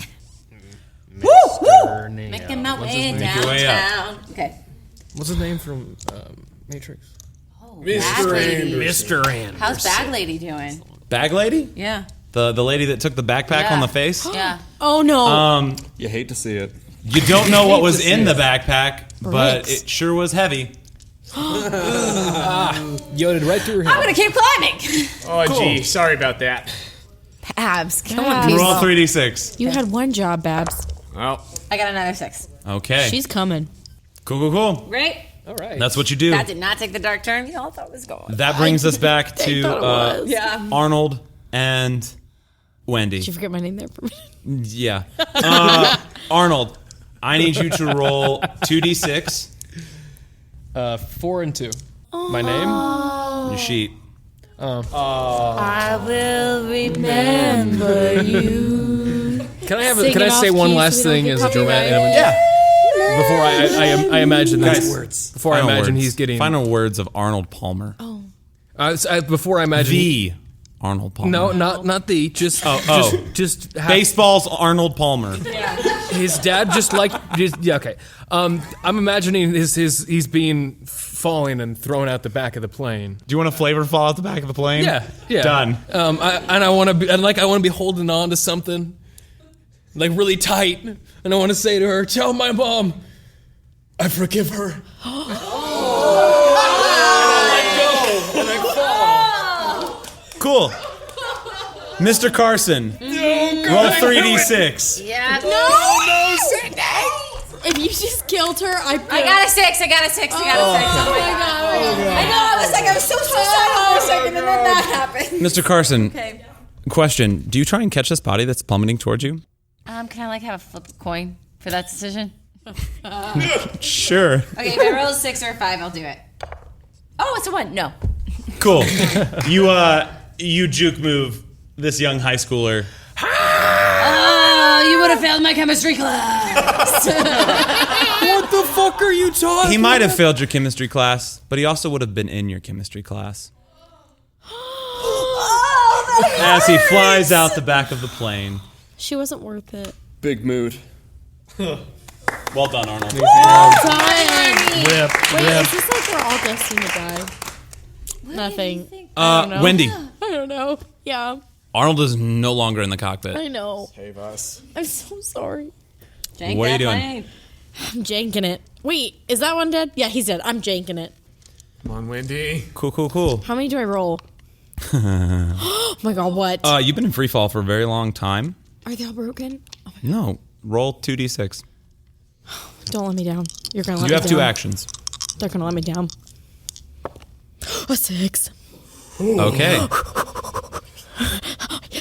Woo! Woo! Making my What's his way name? Make your way up. downtown. Okay. What's his name from Matrix? Mr. Anderson. Mr. Anderson. How's Bag Lady doing? Bag lady? Yeah. The lady that took the backpack Yeah. on the face? Yeah. Oh no. You hate to see it. You don't know what was in the backpack, but Bricks. it sure was heavy. Yodered right through her I'm head. gonna keep climbing. Oh, gee, sorry about that. Babs, come on, Babs. people. Roll 3d6. You had one job, Babs. Well, I got another 6. Okay. She's coming. Cool. Right? All right. That's what you do. That did not take the dark turn you all thought it was going. That brings us back to thought it was. Yeah. Arnold and Wendy. Did you forget my name there for a minute? Yeah. Arnold, I need you to roll 2d6. 4 and 2. My name? Your sheet. I will remember you. Can I Sing can it I say off one key so last we don't thing get as a copyrighted. dramatic? Yeah. Before I imagine Guys, these words. Before I Final imagine words. he's getting. Final words of Arnold Palmer. Before I imagine. The Arnold Palmer. No, not the. Just. Oh. Just have Baseball's Arnold Palmer. his dad just like. Yeah. Okay. I'm imagining he's being falling and thrown out the back of the plane. Do you want a flavor fall out the back of the plane? Yeah. Done. I want to be holding on to something, like really tight, and I want to say to her, "Tell my mom, I forgive her." Cool. Mr. Carson, roll 3d6. Yeah. No, Sydney! If you just killed her, I got a 6. I got a 6. Oh my god. I know. I was like, I was so suicidal for a second, and then that happened. Mr. Carson, Okay. question. Do you try and catch this body that's plummeting towards you? Can I like have a flip a coin for that decision? Sure. Okay, if I roll a 6 or a 5, I'll do it. Oh, it's a 1. No. Cool. You juke move this young high schooler. Oh, you would have failed my chemistry class. What the fuck are you talking? He might have failed your chemistry class, but he also would have been in your chemistry class. As he flies out the back of the plane. She wasn't worth it. Big mood. Well done, Arnold. Time. Rip. Wait, is this like we're all destined to die? Nothing. I don't know. Wendy, I don't know. Yeah, Arnold is no longer in the cockpit. I know. save us. I'm so sorry. Jank What are you that doing? plane. I'm janking it. Wait, is that one dead? Yeah, he's dead. I'm janking it. Come on, Wendy. Cool. How many do I roll? Oh my god, what? You've been in free fall for a very long time. Are they all broken? Oh my No, roll 2d6. Don't let me down. You're gonna let You me have down. 2 actions. They're gonna let me down. A 6. Okay.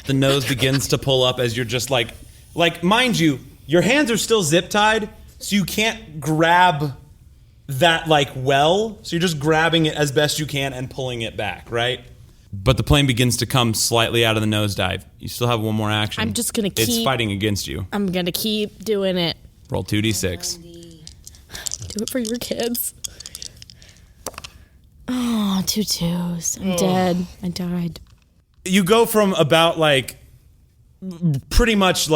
The nose begins to pull up as you're just like, mind you, your hands are still zip tied, so you can't grab that so you're just grabbing it as best you can and pulling it back, right? But the plane begins to come slightly out of the nosedive. You still have one more action. I'm just gonna It's keep- fighting against you. I'm gonna keep doing it. Roll 2d6. Do it for your kids. Oh, 2 2s. I'm dead. I died. You go from about pretty much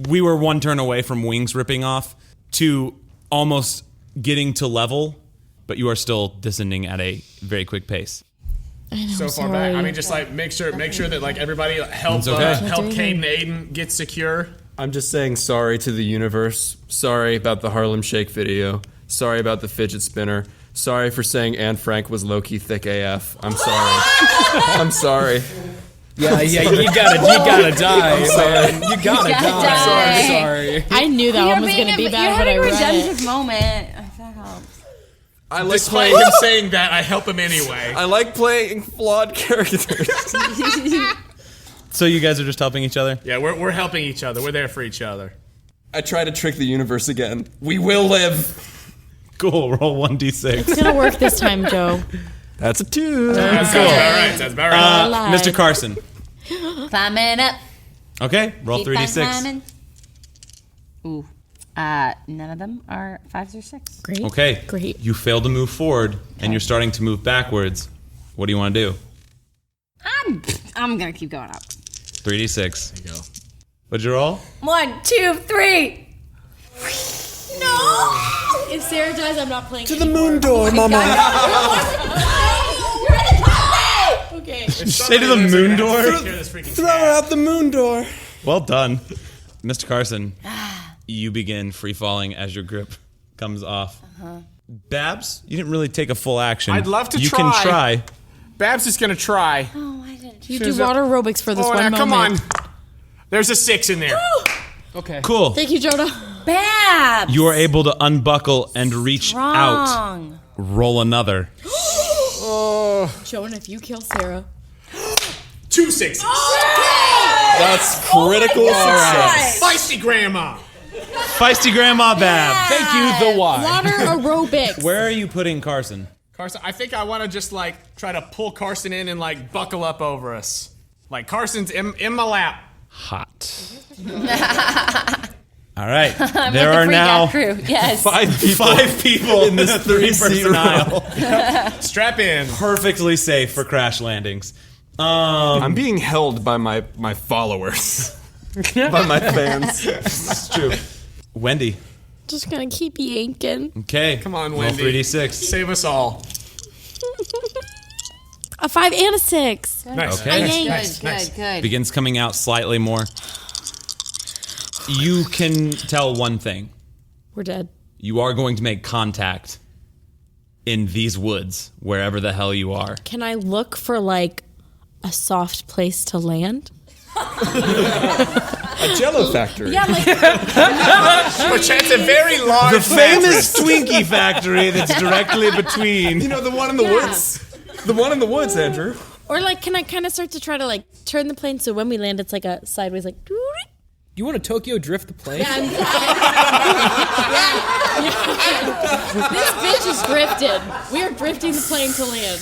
we were one turn away from wings ripping off to almost getting to level, but you are still descending at a very quick pace. so far back. I mean, just like make sure that like everybody help Cayden and Aiden get secure. I'm just saying sorry to the universe. Sorry about the Harlem Shake video. Sorry about the fidget spinner. Sorry for saying Anne Frank was low-key thick AF. I'm sorry. I'm sorry. Yeah, you gotta die. Man. You gotta die. I'm sorry. I knew that one was going to be bad when I You're read having a it. redemptive moment. That helps. I like Despite playing him saying that, I help him anyway. I like playing flawed characters. So you guys are just helping each other? Yeah, we're helping each other. We're there for each other. I try to trick the universe again. We will live. Cool, roll 1d6. It's going to work this time, Joe. That's a 2. That's about right. Mr. Carson. Climbing up. Okay, roll Keep on 3d6. climbing. Ooh. None of them are 5s or 6. Great. Okay, Great. you fail to move forward, and you're starting to move backwards. What do you want to do? I'm gonna keep going up. 3d6. There you go. What'd you roll? 1, 2, 3. No! If Sarah dies, I'm not playing To the moon door, mama. Okay. Say to the moon door? Throw her out the moon door. Well done. Mr. Carson, you begin free falling as your grip comes off. Babs, you didn't really take a full action. I'd love to You try. can try. Babs is gonna try. Oh, I didn't. You do water aerobics for this one now, moment. come on. There's a 6 in there. Okay. Cool. Thank you, Jonah. Babs. You are able to unbuckle and reach out. Wrong. Roll another. Jonah, if you kill Sarah. 2 6s. That's critical success. Feisty grandma. Feisty Grandma Bab. Thank you, the Y. Water aerobics. Where are you putting Carson? Carson, I think I want to just like try to pull Carson in and like buckle up over us. Like Carson's in my lap. Hot. All right. I'm There with the are now crew. Yes. five people in this three-person aisle. Strap in. Perfectly safe for crash landings. I'm being held by my followers. By my fans. It's true. Wendy. Just gonna keep yanking. Okay. Come on, Roll Wendy. 3d6. Save us all. A 5 and a 6. Nice. Okay. Good. Begins coming out slightly more. You can tell one thing. We're dead. You are going to make contact in these woods, wherever the hell you are. Can I look for like a soft place to land? A Jello factory. Yeah, like It's a very large The famous Twinkie factory that's directly between. You know, the one in the woods. The one in the woods, Andrew. or like can I kind of start to try to like turn the plane so when we land it's like a sideways like You want to Tokyo drift the plane? This bitch is drifted. We are drifting the plane to land.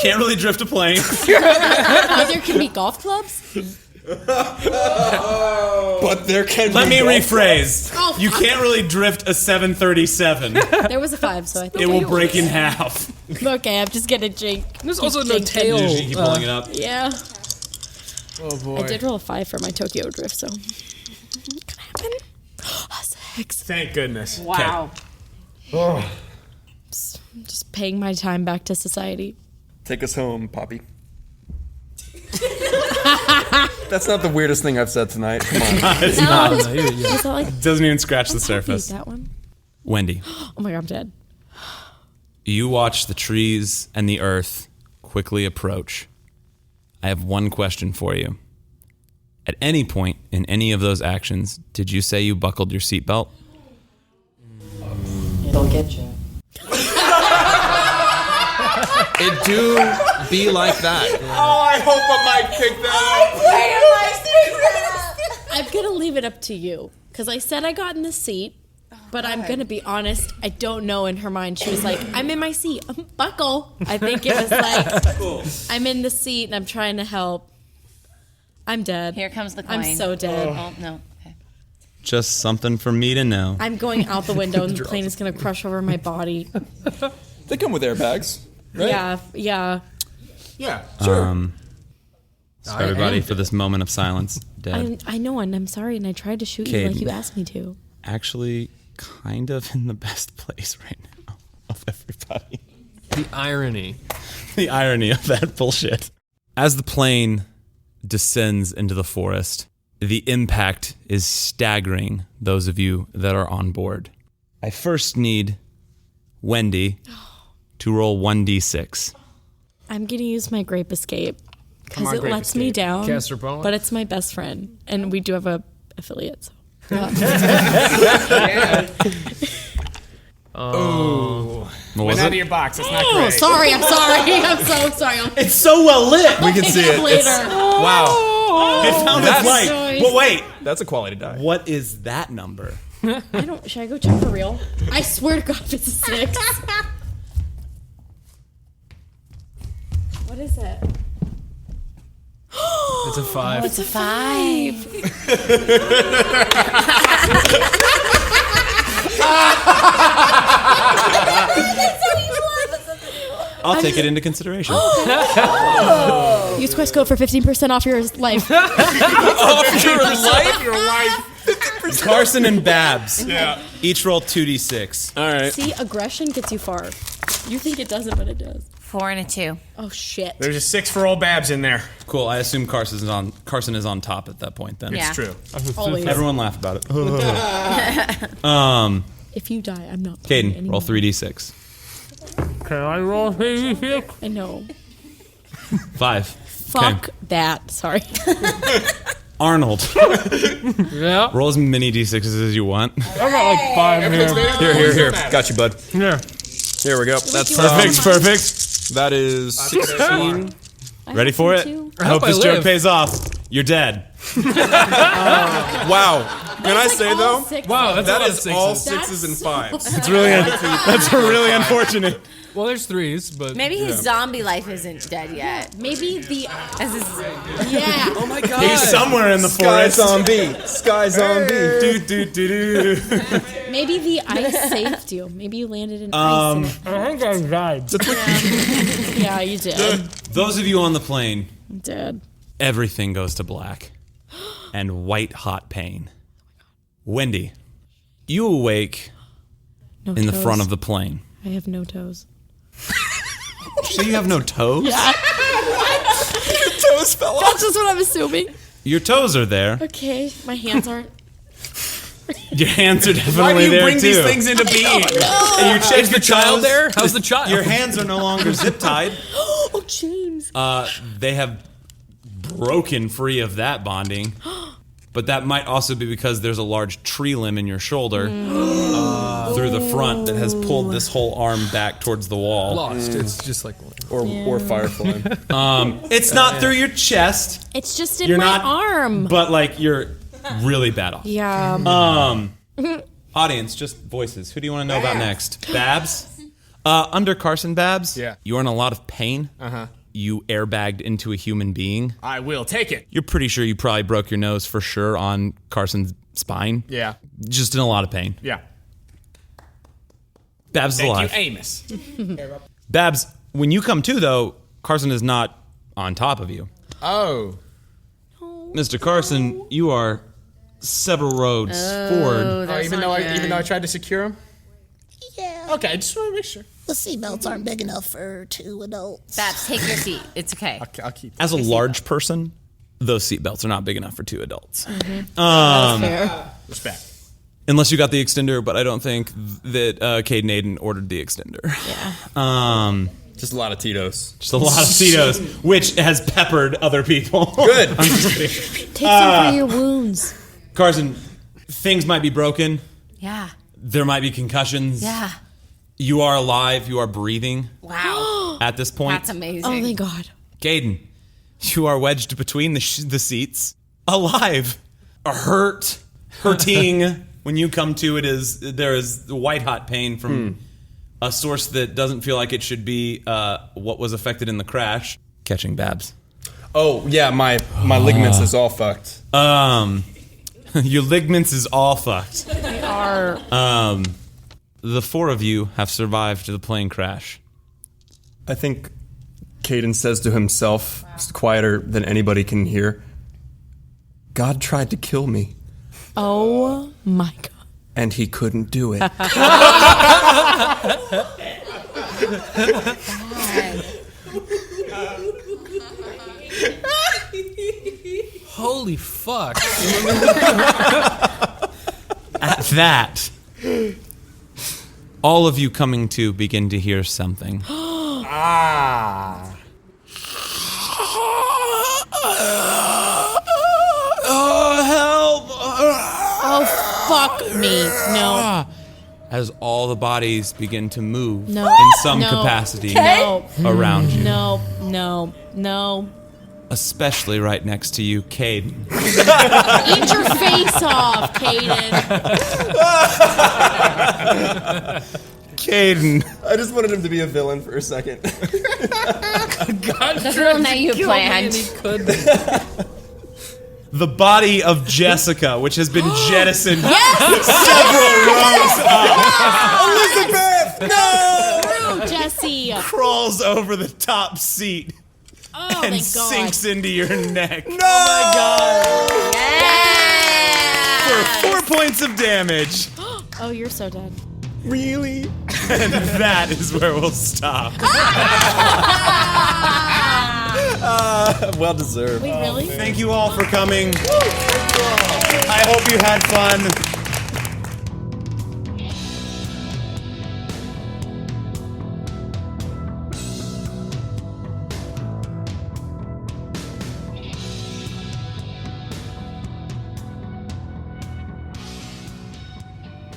Can't really drift a plane. There can be golf clubs. But there can Let be me golf rephrase. Oh, You can't really drift a 737. There was a 5, so I think It will break in half. Okay, I'm just gonna jink. There's also no jinking. tail. You just keep pulling it up. Yeah. Oh boy. I did roll a 5 for my Tokyo drift, so could happen. A 6. Thank goodness. Wow. Oh. I'm just paying my time back to society. Take us home, Poppy. That's not the weirdest thing I've said tonight. Come on. It's not. Was that like Doesn't even scratch the surface. that one? Wendy, Oh my god, I'm dead. you watch the trees and the earth quickly approach. I have one question for you. At any point in any of those actions, did you say you buckled your seatbelt? It'll get you. It do be like that. Oh, I hope I might pick that I'm gonna leave it up to you because I said I got in the seat, but I'm gonna be honest. I don't know. In her mind, she was like, "I'm in my seat, buckle." I think it was like, "I'm in the seat and I'm trying to help." I'm dead. Here comes the coin. I'm so dead. Oh, no. Okay. Just something for me to know. I'm going out the window and the plane is gonna crush over my body. They come with airbags, right? Yeah. Yeah. Sure. So everybody, for this moment of silence, dead. I know, and I'm sorry, and I tried to shoot you like you asked me to. Actually, kind of in the best place right now of everybody. The irony. The irony of that bullshit. As the plane descends into the forest, the impact is staggering those of you that are on board. I first need Wendy to roll 1d6. I'm going to use my grape escape because on, it Grape lets me Escape. down. Cast her bone. But it's my best friend. And we do have a affiliate. So. What was Went out of it? your box. It's not Oh, great. sorry. I'm sorry. I'm so sorry. It's so well lit. We can see it. Later. Wow. It found its light. Nice. But wait, That's a quality die. what is that number? Should I go check for real? I swear to God, it's a 6. What is it? It's a 5. It's a 5. I'll take it into consideration. Use Quest code for 15% off your life. Your life. Carson and Babs. Each roll 2d6. All right. See, aggression gets you far. You think it doesn't, but it does. 4 and a 2. Oh, shit. There's a 6 for old Babs in there. Cool. I assume Carson is on top at that point then. Yeah. It's true. Always. Everyone laugh about it. If you die, I'm not Cayden, playing roll anymore. 3d6. Can I roll 86? I know. 5. Fuck that. Sorry. Arnold, Yeah. roll as many d6s as you want. I got like 5 here. Here. Got you, bud. Yeah. Here we go. That's Perfect. That is 16. Ready for it? Too. I hope I this joke live. pays off. You're dead. Wow. Can I say though? Wow, that's That a lot is of sixes. all 6s and 5s. It's really that's really unfortunate. Well, there's 3s, but Maybe his zombie life isn't dead yet. Maybe the. As his, Yeah. Oh my god. He's somewhere in the Sky forest. zombie. Sky zombie. Do, do, do, do. Maybe the ice saved you. Maybe you landed in ice. In it. I think I died. Yeah, you did. Those of you on the plane, You did. everything goes to black and white hot pain. Wendy, you awake No in the toes. front of the plane. I have no toes. So you have no toes? Toes fell off. That's just what I'm assuming. Your toes are there. Okay, my hands aren't. Your hands are Why do definitely you there bring too. these things into being? And you check Is the child there? How's the child? Your hands are no longer zip tied. Oh, James. They have broken free of that bonding. But that might also be because there's a large tree limb in your shoulder through the front that has pulled this whole arm back towards the wall. Lost. It's just like. Or firefly. It's not through your chest, It's just in You're my not- arm. but like you're really bad off. Yeah. Audience, just voices. Who do you want to know about next? Babs? Under Carson Babs, Yeah. you're in a lot of pain. You airbagged into a human being. I will take it. You're pretty sure you probably broke your nose for sure on Carson's spine. Yeah. Just in a lot of pain. Yeah. Babs is Thank alive. you, Amos. Babs, when you come to, though, Carson is not on top of you. Oh. Mr. Carson, you are several roads forward. Oh, even though I tried to secure him? Yeah. Okay, I just want to make sure. The seatbelts aren't big enough for 2 adults. Babs, take your seat. It's okay. I'll keep As a large person, those seatbelts are not big enough for 2 adults. Fair. respect. Unless you got the extender, but I don't think that Cayden Aiden ordered the extender. Yeah. Just a lot of Tito's. Just a lot of Tito's, which has peppered other people. Good. I'm just kidding. Take some for your wounds. Carson, things might be broken. Yeah. There might be concussions. Yeah. You are alive. You are breathing Wow. at this point. That's amazing. Oh, thank God. Cayden, you are wedged between the seats, alive, hurting. When you come to, there is white hot pain from a source that doesn't feel like it should be what was affected in the crash. Catching Babs. Oh, yeah, my ligaments is all fucked. Your ligaments is all fucked. They are. The 4 of you have survived the plane crash. I think Cayden says to himself, quieter than anybody can hear, God tried to kill me, Oh, my God. and he couldn't do it. Holy fuck. At that, all of you coming to begin to hear something. Help! Oh, fuck me. No. As all the bodies begin to move No. in some No. capacity No. around you. No. Especially right next to you, Cayden. Eat your face off, Cayden. Cayden. I just wanted him to be a villain for a second. The villain that you planned. The body of Jessica, which has been jettisoned Yes! several rows up, True, Jesse. crawls over the top seat Oh, and thank God. sinks into your neck. Oh, my God. For 4 points of damage. Oh, you're so dead. Really? And that is where we'll stop. Well deserved. Wait, really? Thank you all for coming. I hope you had fun.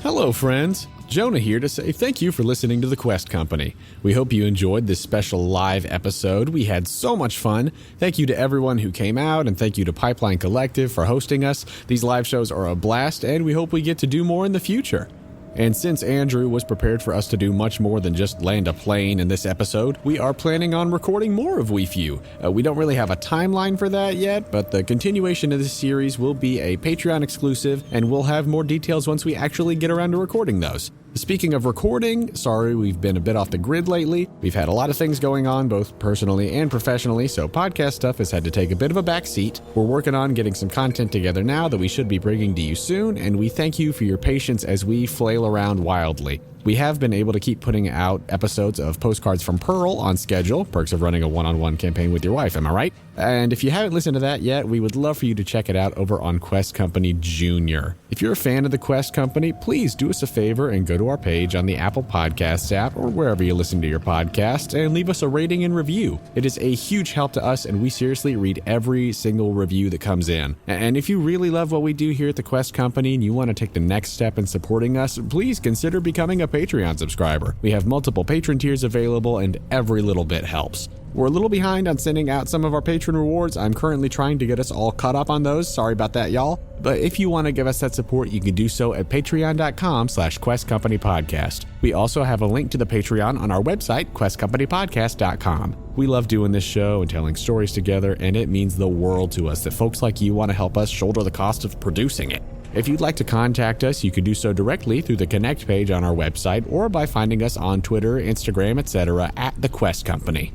Hello, friends. Jonah here to say thank you for listening to The Quest Company. We hope you enjoyed this special live episode. We had so much fun. Thank you to everyone who came out, and thank you to Pipeline Collective for hosting us. These live shows are a blast, and we hope we get to do more in the future. And since Andrew was prepared for us to do much more than just land a plane in this episode, we are planning on recording more of We Few. We don't really have a timeline for that yet, but the continuation of this series will be a Patreon exclusive, and we'll have more details once we actually get around to recording those. Speaking of recording, sorry we've been a bit off the grid lately. We've had a lot of things going on, both personally and professionally, so podcast stuff has had to take a bit of a back seat. We're working on getting some content together now that we should be bringing to you soon, and we thank you for your patience as we flail around wildly. We have been able to keep putting out episodes of Postcards from Pearl on schedule, perks of running a one-on-one campaign with your wife, am I right? And if you haven't listened to that yet, we would love for you to check it out over on Quest Company Junior. If you're a fan of the Quest Company, please do us a favor and go to our page on the Apple Podcasts app or wherever you listen to your podcasts and leave us a rating and review. It is a huge help to us, and we seriously read every single review that comes in. And if you really love what we do here at the Quest Company and you want to take the next step in supporting us, please consider becoming a Patreon subscriber. We have multiple patron tiers available, and every little bit helps. We're a little behind on sending out some of our patron rewards. I'm currently trying to get us all caught up on those. Sorry about that, y'all. But if you want to give us that support, you can do so at patreon.com/questcompanypodcast. We also have a link to the Patreon on our website, questcompanypodcast.com. We love doing this show and telling stories together, and it means the world to us that folks like you want to help us shoulder the cost of producing it. If you'd like to contact us, you can do so directly through the Connect page on our website or by finding us on Twitter, Instagram, etc. at The Quest Company.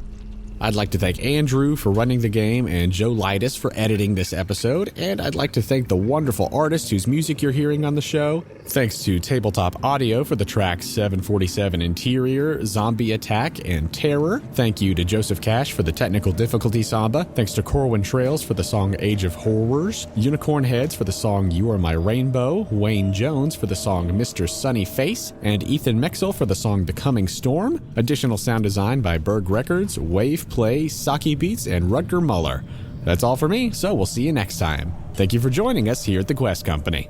I'd like to thank Andrew for running the game and Joe Leitess for editing this episode, and I'd like to thank the wonderful artists whose music you're hearing on the show. Thanks to Tabletop Audio for the tracks 747 Interior, Zombie Attack, and Terror. Thank you to Joseph Cash for the technical difficulty samba. Thanks to Corwin Trails for the song Age of Horrors, Unicorn Heads for the song You Are My Rainbow, Wayne Jones for the song Mr. Sunny Face, and Ethan Mexel for the song The Coming Storm. Additional sound design by Berg Records, Wave Play, Saki Beats, and Rutger Muller. That's all for me, so we'll see you next time. Thank you for joining us here at the Quest Company.